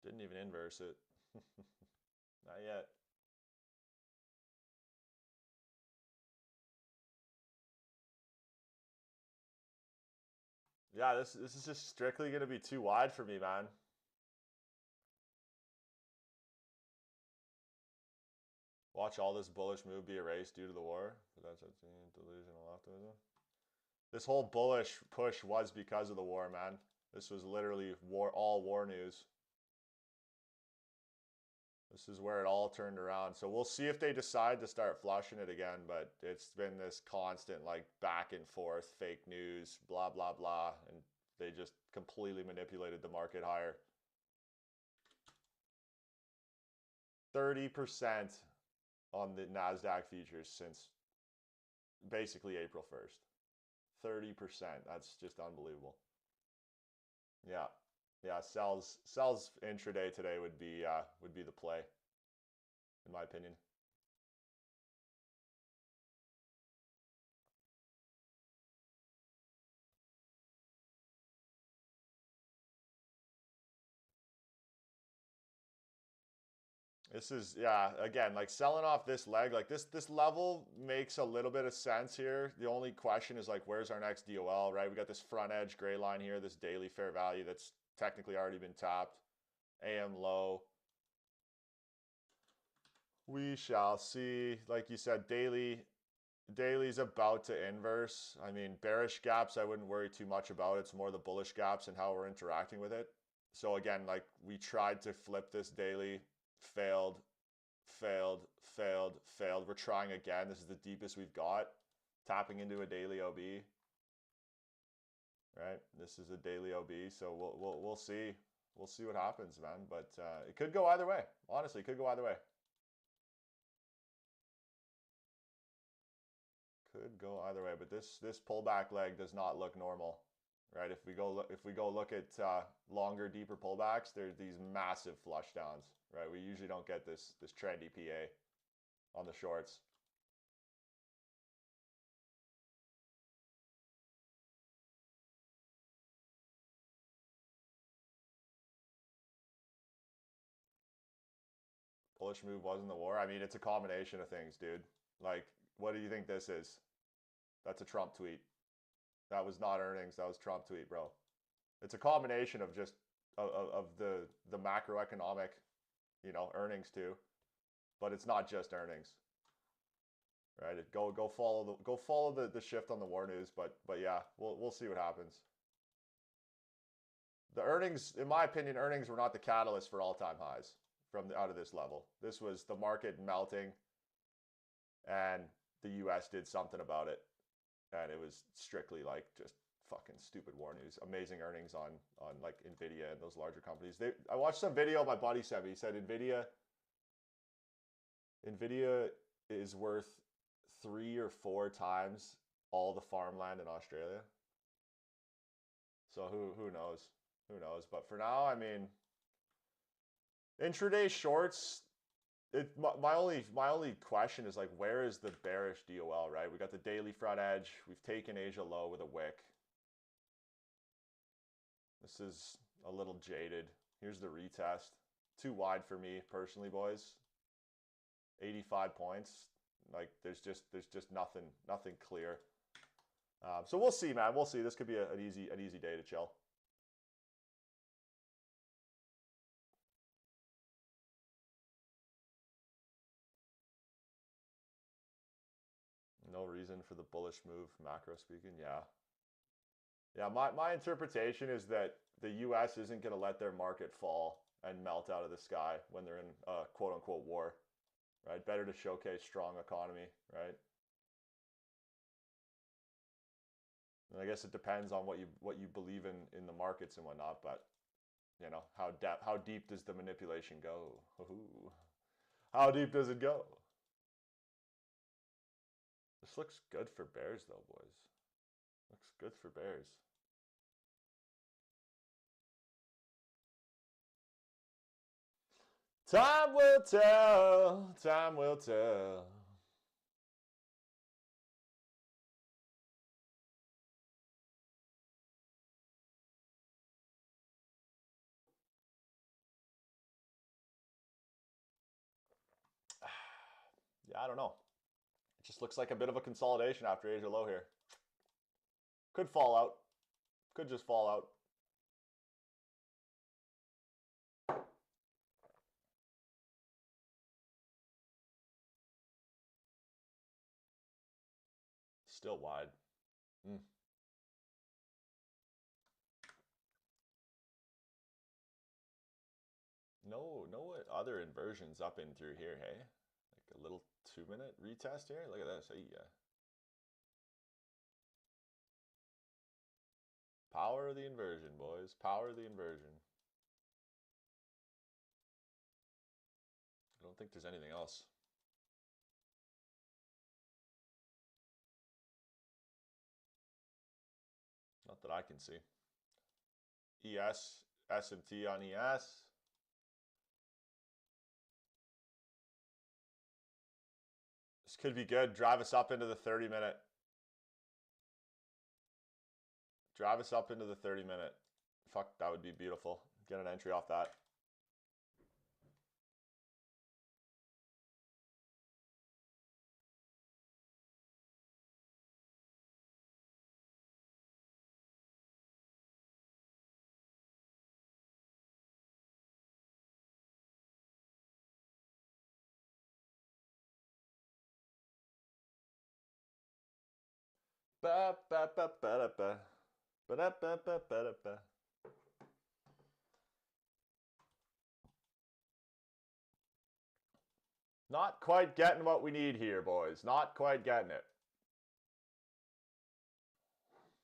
Didn't even inverse it. Not yet. Yeah, this is just strictly going to be too wide for me, man. Watch all this bullish move be erased due to the war. But that's delusional optimism. This whole bullish push was because of the war, man. This was literally all war news. This is where it all turned around. So we'll see if they decide to start flushing it again, but it's been this constant like back and forth, fake news, blah, blah, blah. And they just completely manipulated the market higher. 30% on the NASDAQ futures since basically April 1st. 30%. That's just unbelievable. Yeah. Yeah, sells intraday today would be the play, in my opinion. This is, yeah, again, like selling off this leg, like this level makes a little bit of sense here. The only question is like, where's our next DOL, right? We got this front edge gray line here, this daily fair value that's technically already been tapped. AM low. We shall see. Like you said, daily's about to inverse. I mean, bearish gaps I wouldn't worry too much about. It's more the bullish gaps and how we're interacting with it. So again, like we tried to flip this daily, failed. We're trying again. This is the deepest we've got. Tapping into a daily OB. Right? This is a daily OB, so we'll see. We'll see what happens, man. But it could go either way. Honestly, it could go either way. Could go either way, but this pullback leg does not look normal, right? If we go look at longer, deeper pullbacks, there's these massive flush downs, right? We usually don't get this trendy PA on the shorts. Bullish move wasn't the war. I mean, it's a combination of things, dude. Like, what do you think this is? That's a Trump tweet. That was not earnings. That was Trump tweet, bro. It's a combination of just of the macroeconomic, you know, earnings too, but it's not just earnings, right? Go follow the shift on the war news, but yeah, we'll see what happens. The earnings, in my opinion, earnings were not the catalyst for all-time highs from out of this level. This was the market melting, and the U.S. did something about it, and it was strictly like just fucking stupid war news. Amazing earnings on like Nvidia and those larger companies. I watched some video my buddy sent me. He said Nvidia is worth 3 or 4 times all the farmland in Australia. So who knows? Who knows? But for now, I mean, intraday shorts. My only question is like, where is the bearish DOL? Right? We got the daily front edge. We've taken Asia low with a wick. This is a little jaded. Here's the retest. Too wide for me personally, boys. 85 points. Like there's just nothing clear. So we'll see, man. We'll see. This could be an easy day to chill. No reason for the bullish move, macro speaking. Yeah. Yeah, my interpretation is that the U.S. isn't going to let their market fall and melt out of the sky when they're in a quote-unquote war, right? Better to showcase strong economy, right? And I guess it depends on what you believe in the markets and whatnot, but you know, how deep does the manipulation go? How deep does it go? This looks good for bears though, boys. Looks good for bears. Time will tell. Time will tell. Yeah, I don't know. It just looks like a bit of a consolidation after Asia low here. Could fall out. Could just fall out. Still wide. No other inversions up in through here, hey? Like a little 2-minute retest here. Look at this. Hey, yeah. Power of the inversion, boys. Power of the inversion. I don't think there's anything else. Not that I can see. ES, SMT on ES. This could be good. Drive us up into the 30-minute. Drive us up into the 30-minute. Fuck, that would be beautiful. Get an entry off that. Ba ba ba ba da ba. Ba da ba ba ba da ba. Not quite getting what we need here, boys. Not quite getting it.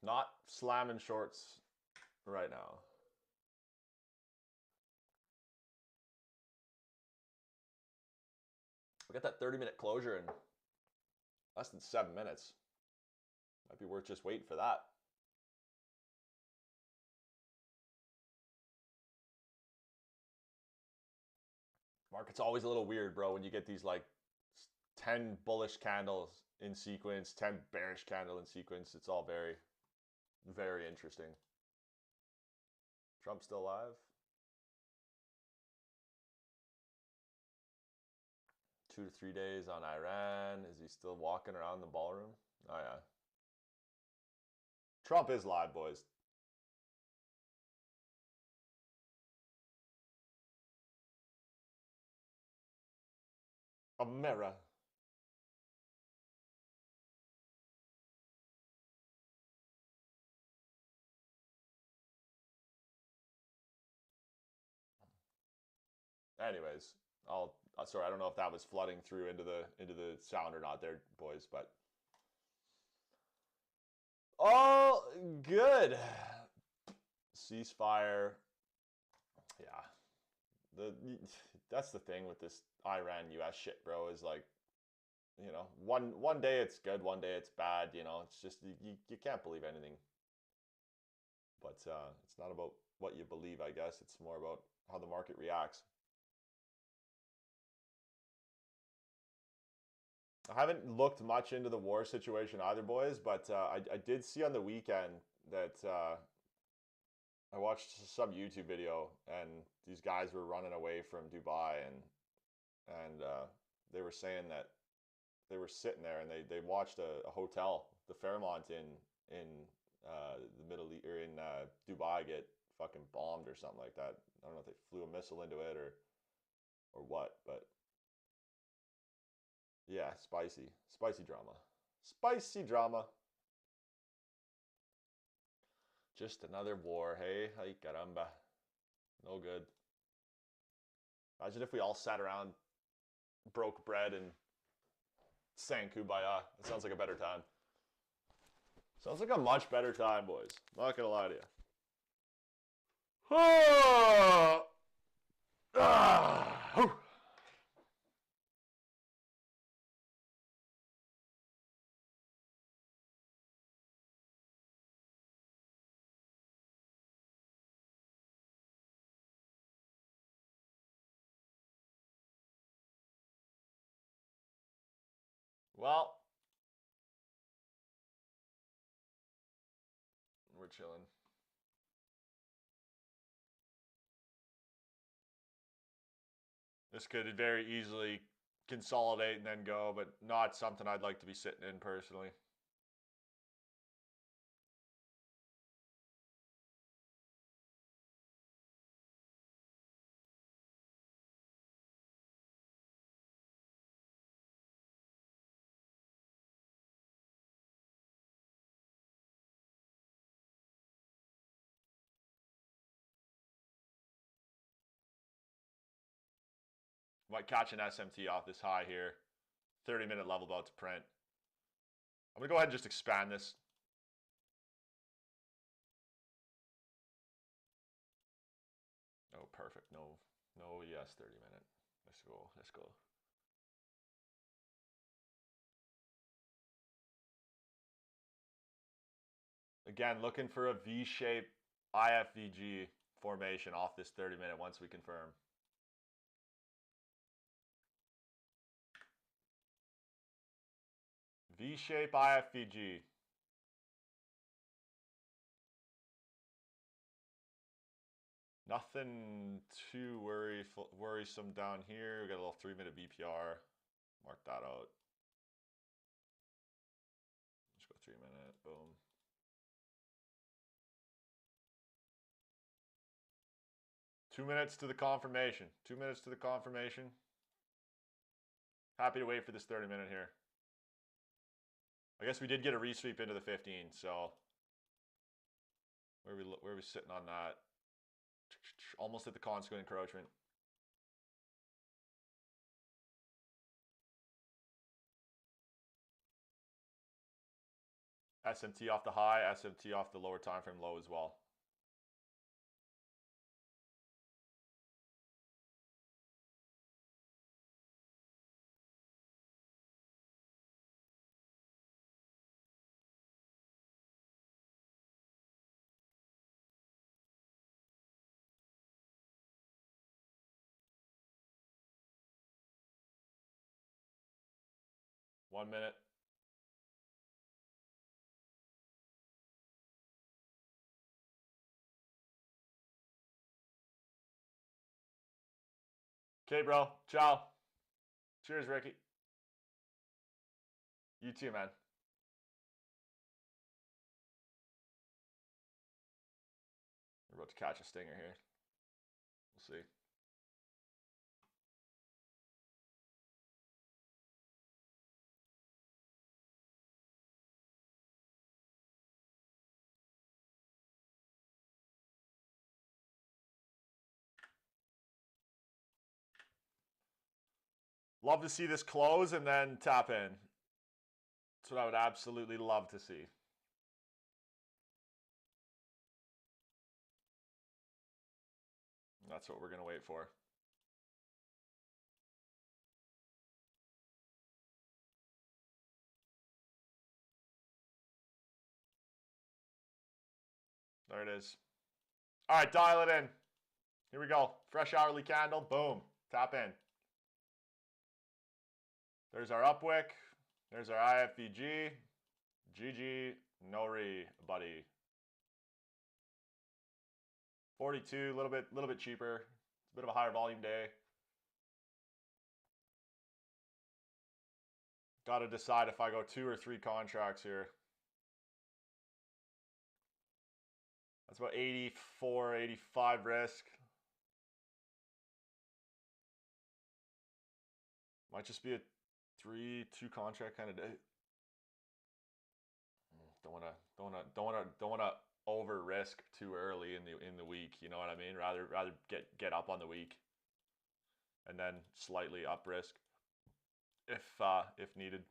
Not slamming shorts right now. We got that 30-minute closure in less than 7 minutes. Might be worth just waiting for that. Market's always a little weird, bro, when you get these like 10 bullish candles in sequence, 10 bearish candle in sequence. It's all very, very interesting. Trump still alive? 2 to 3 days on Iran. Is he still walking around the ballroom? Oh, yeah. Trump is live, boys. America. Anyways, sorry, I don't know if that was flooding through into the sound or not there, boys, but all good. Ceasefire. Yeah. That's the thing with this Iran US shit, bro, is like, you know, one day it's good, one day it's bad, you know. It's just you can't believe anything. But it's not about what you believe, I guess. It's more about how the market reacts. I haven't looked much into the war situation either, boys, but I did see on the weekend that I watched some YouTube video and these guys were running away from Dubai and they were saying that they were sitting there and they watched a hotel, the Fairmont in the Middle East or in Dubai get fucking bombed or something like that. I don't know if they flew a missile into it or what, but yeah, spicy drama. Just another war, hey, ay caramba, no good. Imagine if we all sat around, broke bread, and sang Kumbaya. That sounds like a better time. Sounds like a much better time, boys. Not gonna lie to you. Well, we're chilling. This could very easily consolidate and then go, but not something I'd like to be sitting in personally. Might catch an SMT off this high here. 30-minute level about to print. I'm going to go ahead and just expand this. Oh, perfect. No, yes, 30-minute. Let's go. Again, looking for a V-shape IFVG formation off this 30-minute once we confirm. V-shape IFVG. Nothing too worrisome down here. We got a little 3-minute VPR. Mark that out. Let's go 3-minute. Boom. Two minutes to the confirmation. 2 minutes to the confirmation. Happy to wait for this 30-minute here. I guess we did get a resweep into the 15, so where are we sitting on that? Almost at the constant encroachment. SMT off the high, SMT off the lower time frame low as well. One minute. Okay, bro. Ciao. Cheers, Ricky. You too, man. We're about to catch a stinger here. We'll see. Love to see this close and then tap in. That's what I would absolutely love to see. That's what we're going to wait for. There it is. All right, dial it in. Here we go. Fresh hourly candle. Boom. Tap in. There's our upwick. There's our IFVG. GG. Nori, buddy. 42, a little bit cheaper. It's a bit of a higher volume day. Got to decide if I go 2 or 3 contracts here. That's about 84, 85 risk. Might just be a 3-2 contract kind of day. Don't wanna over risk too early in the week. You know what I mean? Rather get up on the week, and then slightly up risk if needed.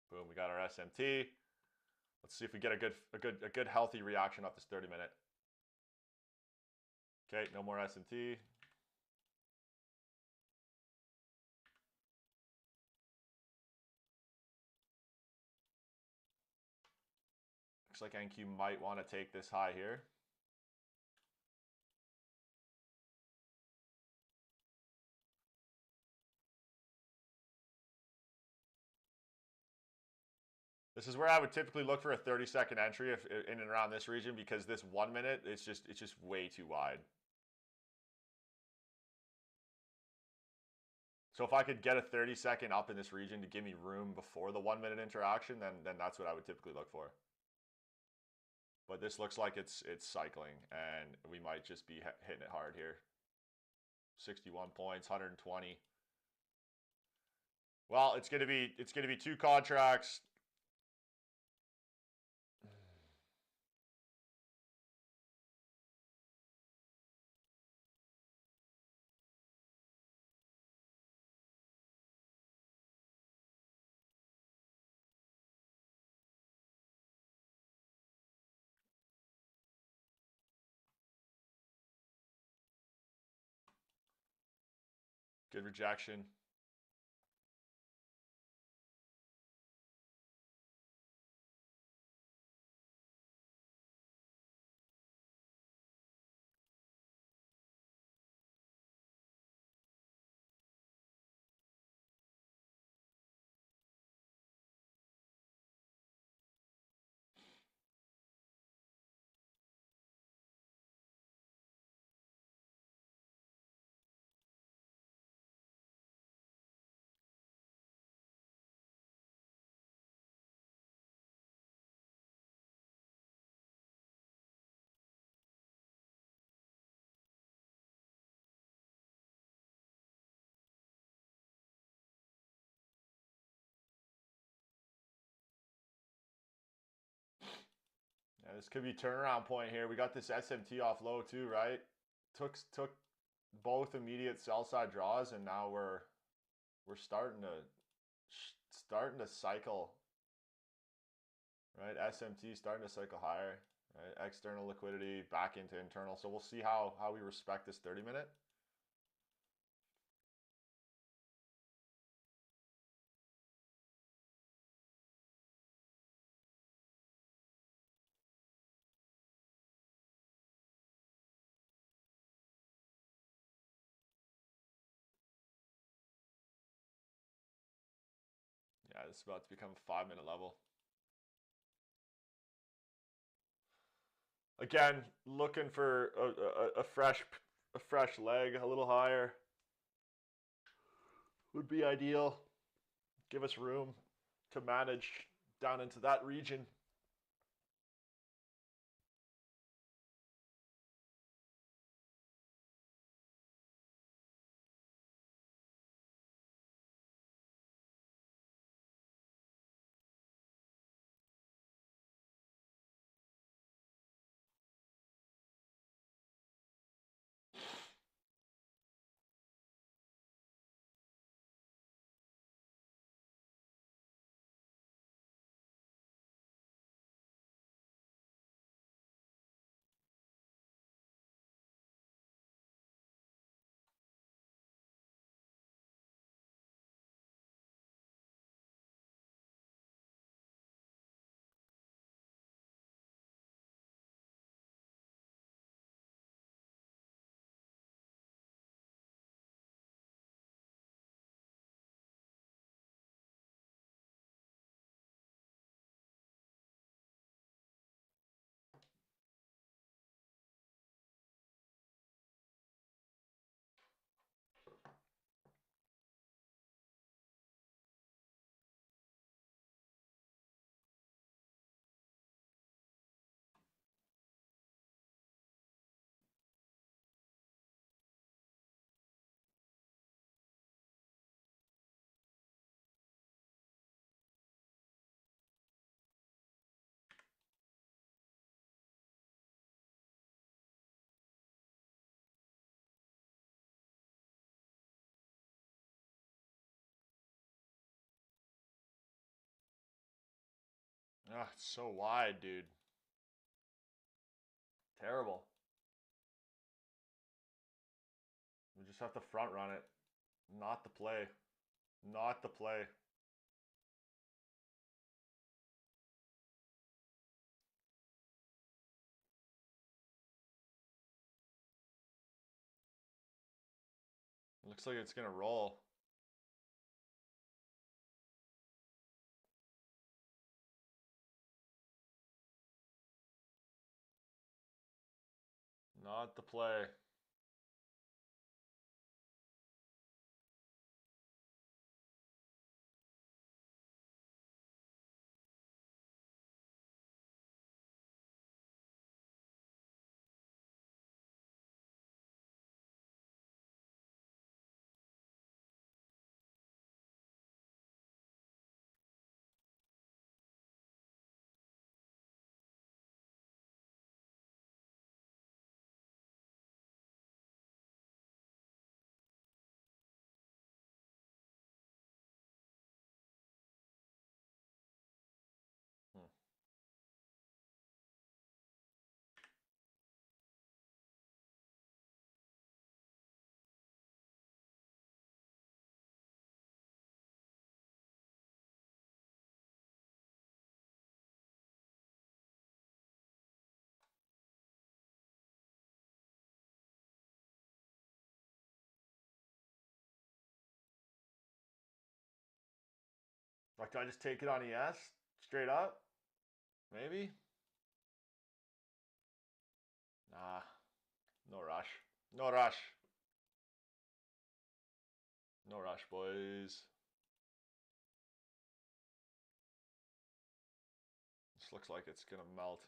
Boom, we got our SMT. Let's see if we get a good healthy reaction off this 30-minute. Okay, no more SMT. Looks like NQ might want to take this high here. This is where I would typically look for a 30-second entry if in and around this region, because this 1 minute it's just way too wide. So if I could get a 30-second up in this region to give me room before the 1 minute interaction, then that's what I would typically look for. But this looks like it's cycling, and we might just be hitting it hard here. 61 points, 120. Well, it's gonna be 2 contracts. Good rejection. Yeah, this could be turnaround point here. We got this SMT off low too, right? Took both immediate sell side draws, and now we're starting to cycle. Right, SMT starting to cycle higher. Right, external liquidity back into internal. So we'll see how we respect this 30-minute. Yeah, this is about to become a 5-minute level. Again, looking for a fresh leg, a little higher would be ideal. Give us room to manage down into that region. Ah, it's so wide, dude. Terrible. We just have to front run it. Not the play. Not the play. Looks like it's gonna roll. Not the play. Hmm. Like, do I just take it on ES? Straight up? Maybe? Nah. No rush. No rush. No rush, boys. This looks like it's gonna melt.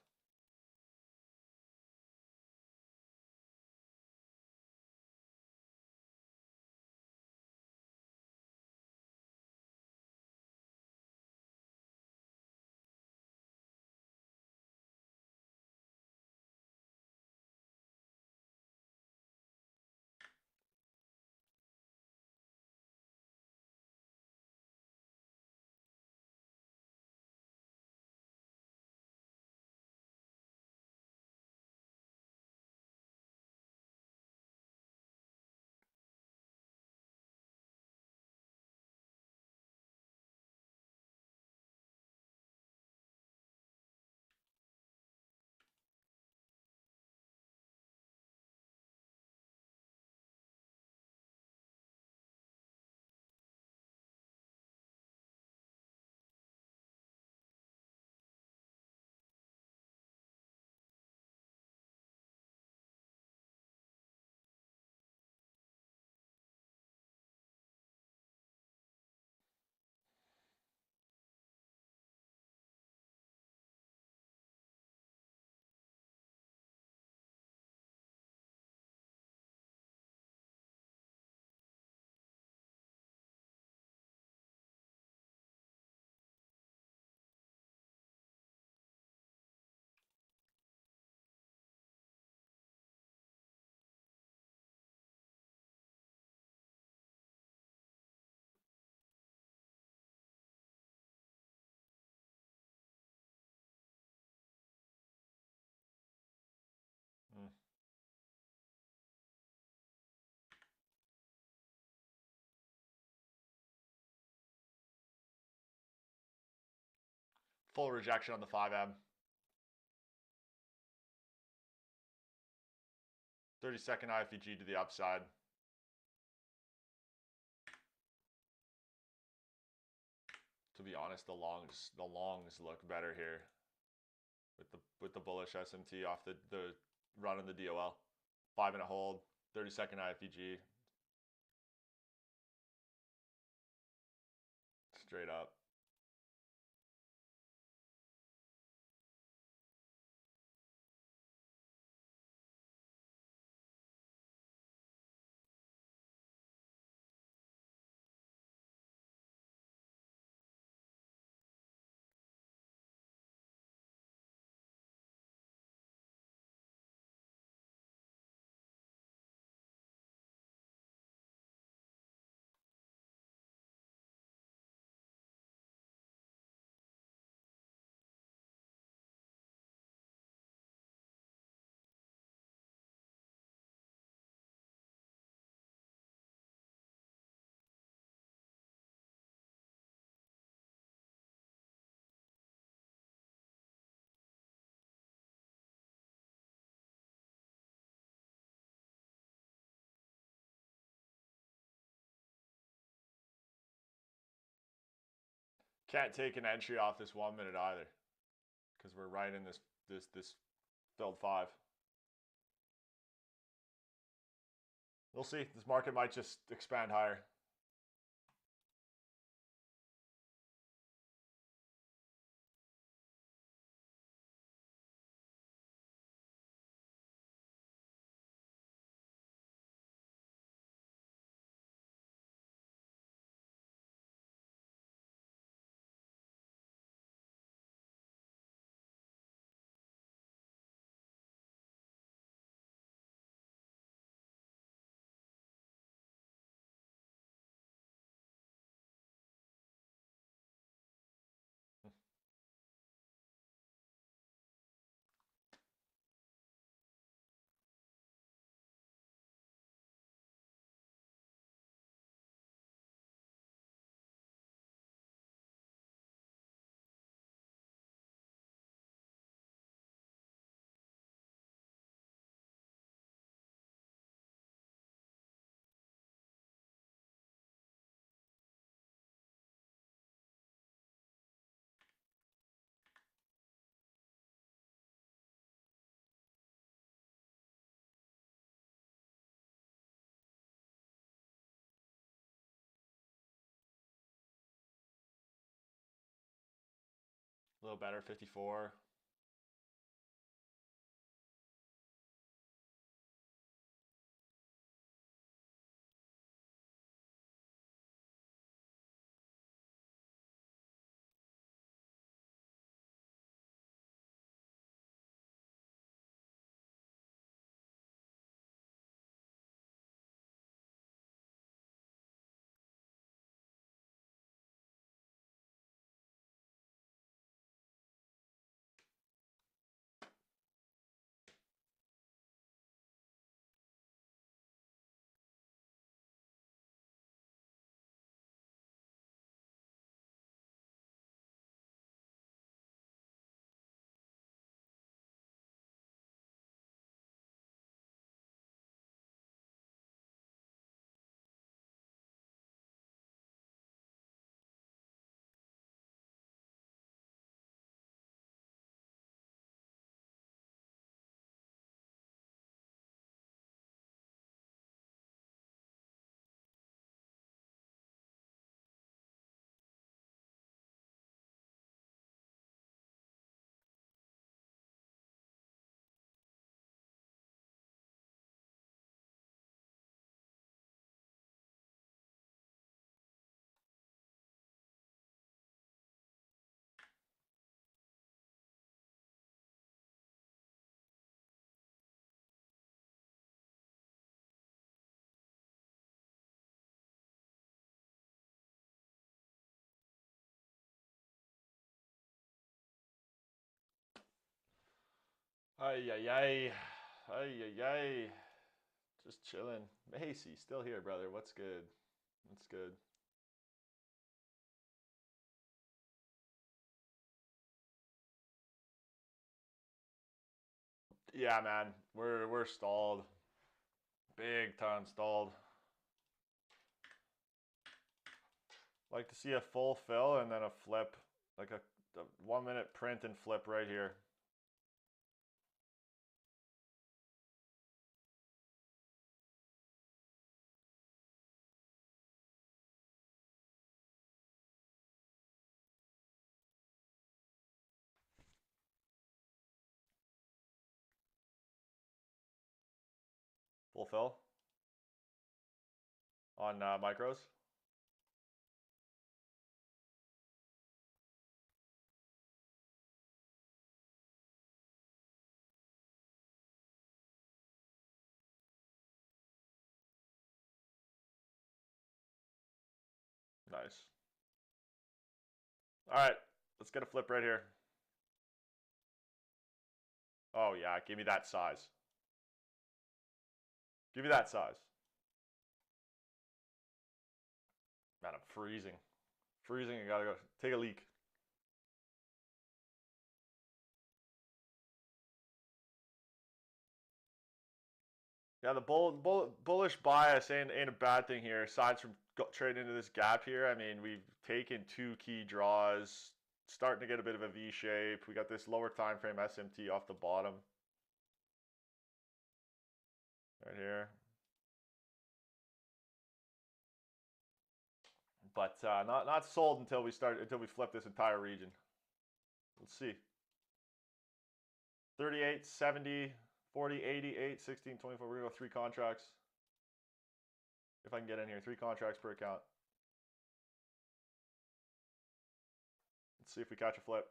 Full rejection on the 5M. 30-second IFEG to the upside. To be honest, the longs look better here with the bullish SMT off the run in the DOL. 5-minute hold, 30-second IFEG. Straight up. Can't take an entry off this 1 minute either, because we're right in this filled 5. We'll see. This market might just expand higher. A little better, 54. Ay, ay, ay. Ay, ay, ay. Just chilling. Macy, still here, brother. What's good? What's good? Yeah, man, we're stalled. Big time stalled. Like to see a full fill and then a flip, like a 1 minute print and flip right here. Full fill on micros. Nice. All right, let's get a flip right here. Oh yeah, give me that size. Give me that size. Man, I'm freezing. Freezing, I gotta go take a leak. Yeah, the bullish bias ain't a bad thing here. Aside from trading into this gap here, I mean, we've taken 2 key draws, starting to get a bit of a V shape. We got this lower time frame SMT off the bottom, right here. But not sold until we flip this entire region. Let's see. 38, 70, 40, 88, 16, 24. We're gonna go 3 contracts. If I can get in here, 3 contracts per account. Let's see if we catch a flip.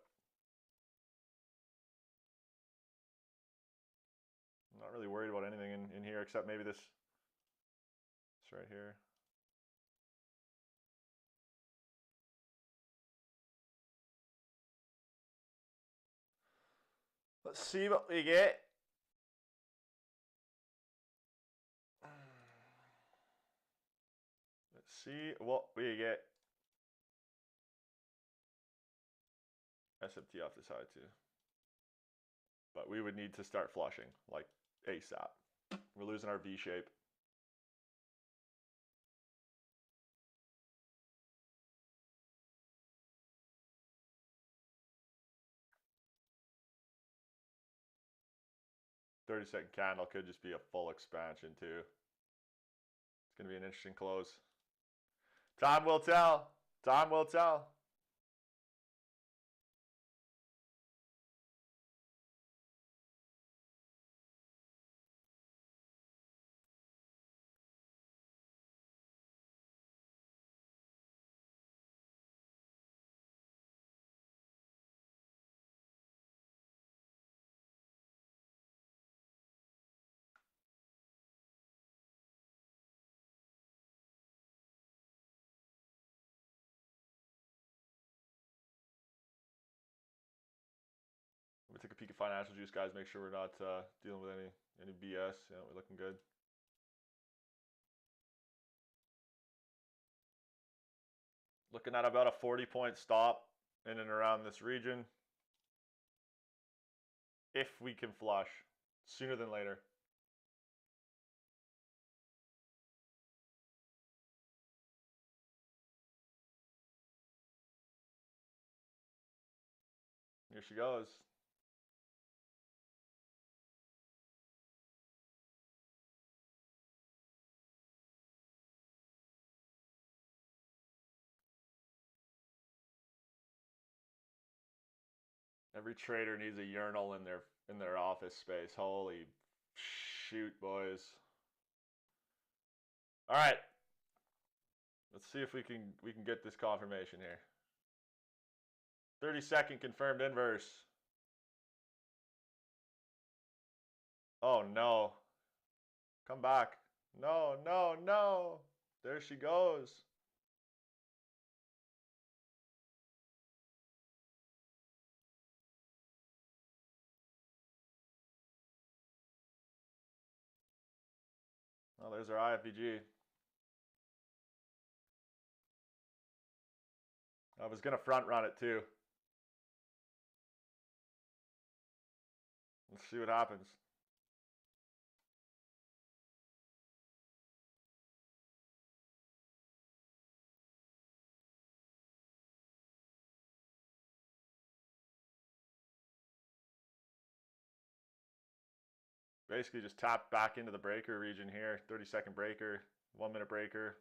I'm not really worried about anything in here except maybe this right here. Let's see what we get. Let's see what we get. SMT off the side too. But we would need to start flushing, like ASAP. We're losing our V shape. "30-second candle could just be a full expansion too. It's going to be an interesting close. Time will tell. Time will tell. Let me take a peek at financial juice, guys. Make sure we're not dealing with any BS. Yeah, we're looking good. Looking at about a 40-point stop in and around this region. If we can flush sooner than later. Here she goes. Every trader needs a urinal in their office space. Holy shoot, boys. All right. Let's see if we can get this confirmation here. 30-second confirmed inverse. Oh no. Come back. No, no, no. There she goes. Oh, there's our IFVG. I was going to front run it too. Let's see what happens. basically just tap back into the breaker region here. 30-second breaker, 1-minute breaker.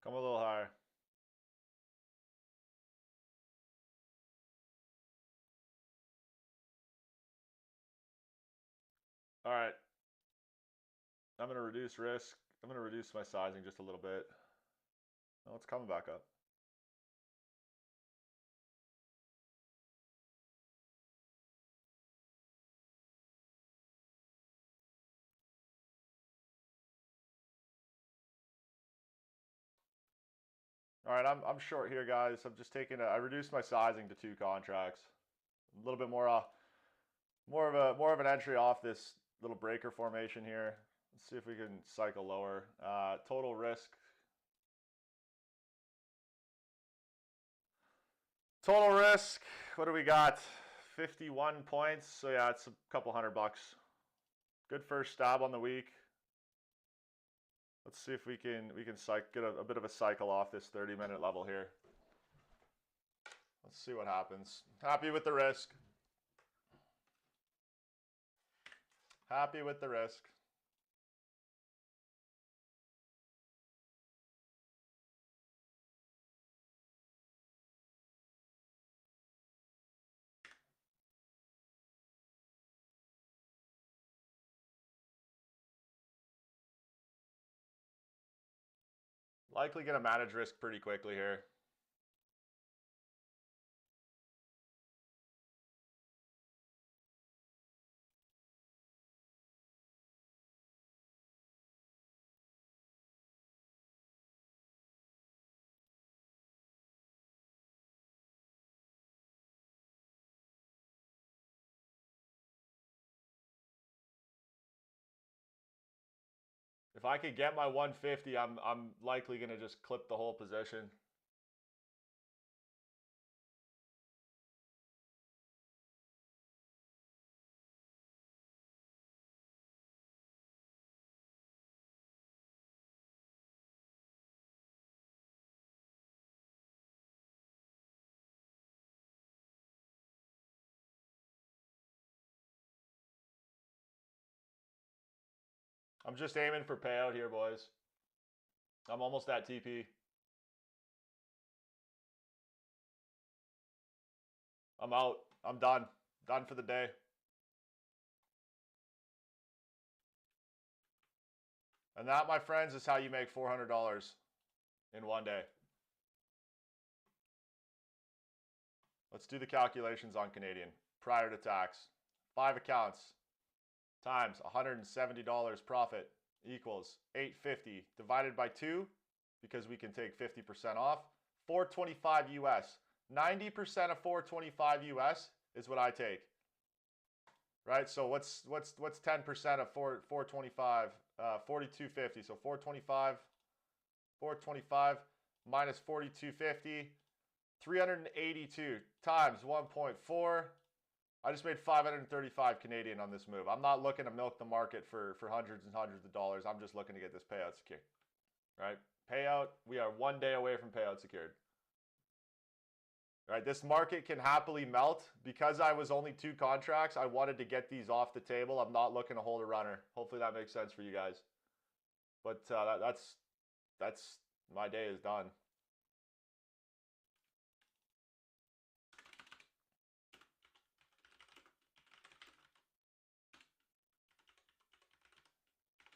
Come a little higher. All right. I'm going to reduce risk. I'm going to reduce my sizing just a little bit. Oh, it's coming back up. All right, I'm short here, guys. I'm just taking I reduced my sizing to 2 contracts. A little bit more of an entry off this little breaker formation here. Let's see if we can cycle lower. Total risk. Total risk. What do we got? 51 points. So yeah, it's a couple $100. Good first stab on the week. Let's see if we can get a bit of a cycle off this 30-minute level here. Let's see what happens. Happy with the risk. Happy with the risk. Likely going to manage risk pretty quickly here. If I could get my 150, I'm likely going to just clip the whole position. I'm just aiming for payout here, boys. I'm almost at TP. I'm out. I'm done. Done for the day. And that, my friends, is how you make $400 in one day. Let's do the calculations on Canadian prior to tax. 5 accounts times $170 profit equals $850 divided by 2, because we can take 50% off, $425 US. 90% of $425 US is what I take. Right? So what's 10% of 425? $42.50. So 425 minus 42.50, 382 times 1.4. I just made 535 Canadian on this move. I'm not looking to milk the market for hundreds and hundreds of dollars. I'm just looking to get this payout secured. Right? Payout, we are 1 day away from payout secured. Right, this market can happily melt. Because I was only 2 contracts, I wanted to get these off the table. I'm not looking to hold a runner. Hopefully that makes sense for you guys. But that's my day is done.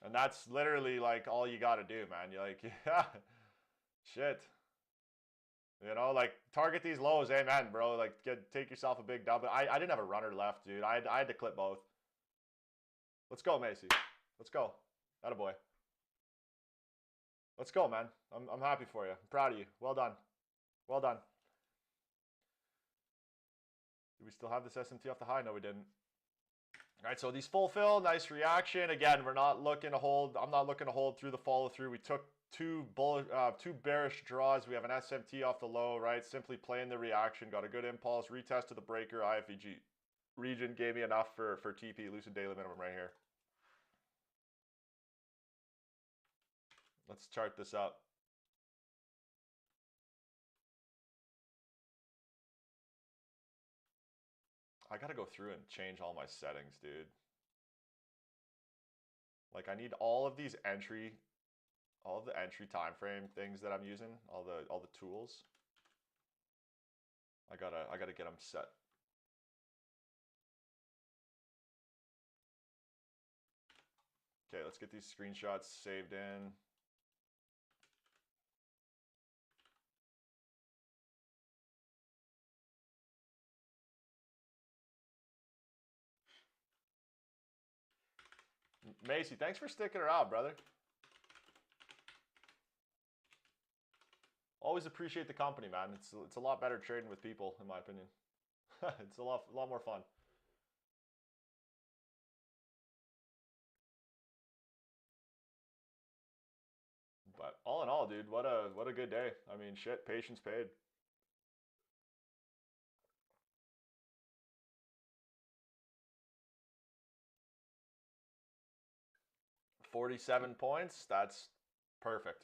And that's literally like all you got to do, man. You're like, yeah, shit. You know, like target these lows, amen, bro. Like take yourself a big dub. I didn't have a runner left, dude. I had to clip both. Let's go, Macy. Let's go. Attaboy. Let's go, man. I'm happy for you. I'm proud of you. Well done. Well done. Do we still have this SMT off the high? No, we didn't. All right, so these full fill, nice reaction. Again, we're not looking to hold. I'm not looking to hold through the follow through. We took two bearish draws. We have an SMT off the low, right? Simply playing the reaction. Got a good impulse. Retest to the breaker. IFEG region gave me enough for TP, lucid daily minimum right here. Let's chart this up. I gotta go through and change all my settings, dude. Like I need all of these entry time frame things that I'm using, all the tools. I gotta get them set. Okay, let's get these screenshots saved in. Macy, thanks for sticking around, brother. Always appreciate the company, man. It's a lot better trading with people, in my opinion. It's a lot more fun. But all in all, dude, what a good day. I mean, shit, patience paid. $47 points. That's perfect.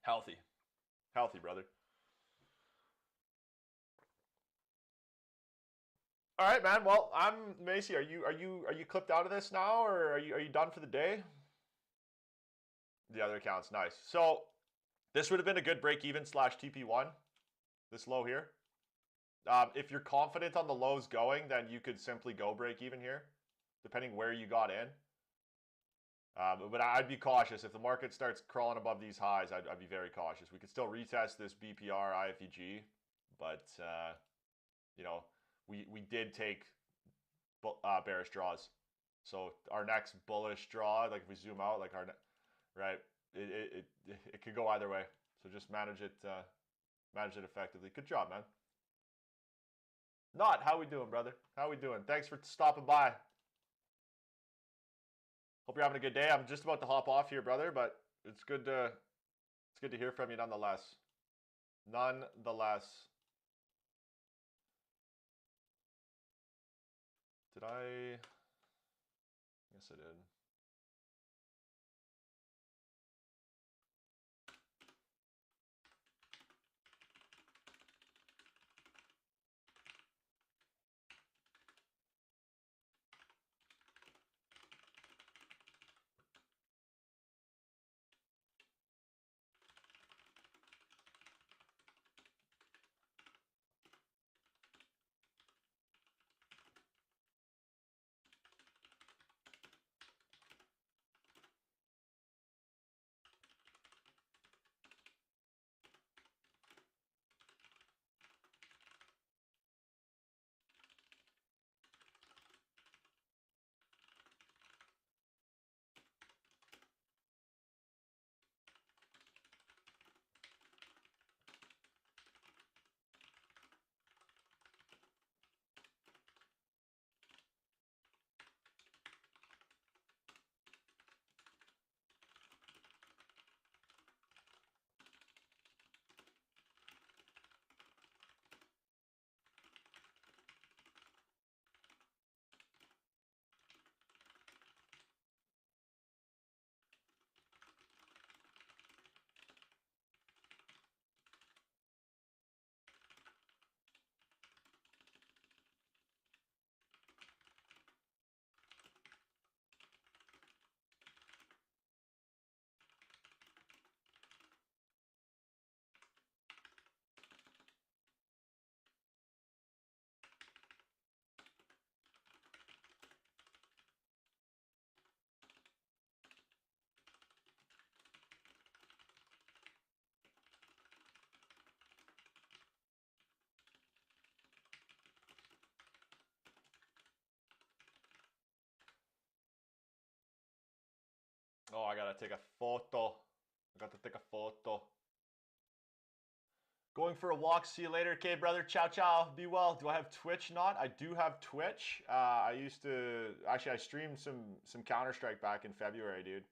Healthy, brother. All right, man. Well, I'm Macy. Are you clipped out of this now, or are you done for the day? The other account's nice. So this would have been a good break even / TP1. This low here. If you're confident on the lows going, then you could simply go break even here, depending where you got in. But I'd be cautious. If the market starts crawling above these highs, I'd be very cautious. We could still retest this BPR IFEG, but you know, we did take bearish draws. So our next bullish draw, like if we zoom out, like right, it could go either way. So just manage it effectively. Good job, man. Not how we doing, brother? How we doing? Thanks for stopping by. Hope you're having a good day. I'm just about to hop off here, brother, but it's good to hear from you nonetheless. Nonetheless. Did I? Yes, I did. Oh, I gotta take a photo. I got to take a photo. Going for a walk. See you later. Okay, brother. Ciao, ciao. Be well. Do I have Twitch? Not. I do have Twitch. I used to actually I streamed some Counter-Strike back in February, dude.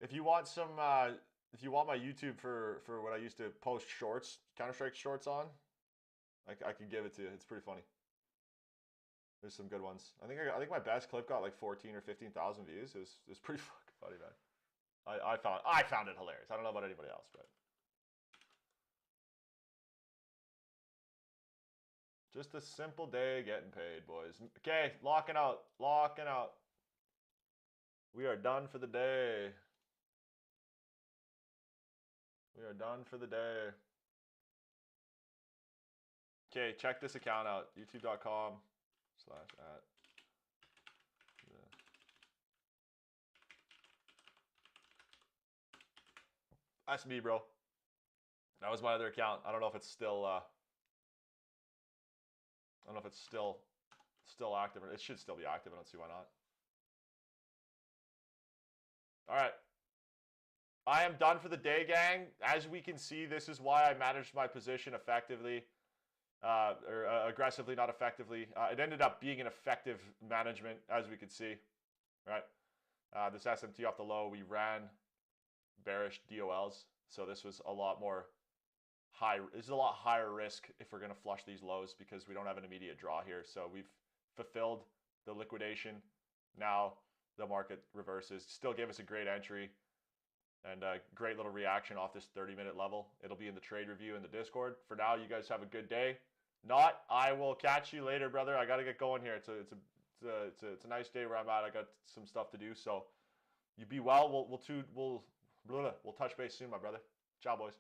If you want some, if you want my YouTube for what I used to post shorts, Counter-Strike shorts on, I could give it to you. It's pretty funny. There's some good ones. I think my best clip got like 14 or 15,000 views. It was pretty fucking funny, man. I found it hilarious. I don't know about anybody else, but just a simple day getting paid, boys. Okay, locking out. Locking out. We are done for the day. We are done for the day. Okay, check this account out. YouTube.com/@ That's me, bro. That was my other account. I don't know if it's still I don't know if it's still active. It should still be active. I don't see why not. All right. I am done for the day, gang. As we can see, this is why I managed my position effectively. Or aggressively, not effectively. It ended up being an effective management, as we could see. Right? This SMT off the low, we ran bearish DOLs. So this was a lot more high. This is a lot higher risk if we're going to flush these lows because we don't have an immediate draw here. So we've fulfilled the liquidation. Now the market reverses. Still gave us a great entry and a great little reaction off this 30-minute level. It'll be in the trade review in the Discord. For now, you guys have a good day. Not, I will catch you later, brother. I got to get going here. It's a nice day where I'm at. I got some stuff to do. So you be well. We'll touch base soon, my brother. Ciao, boys.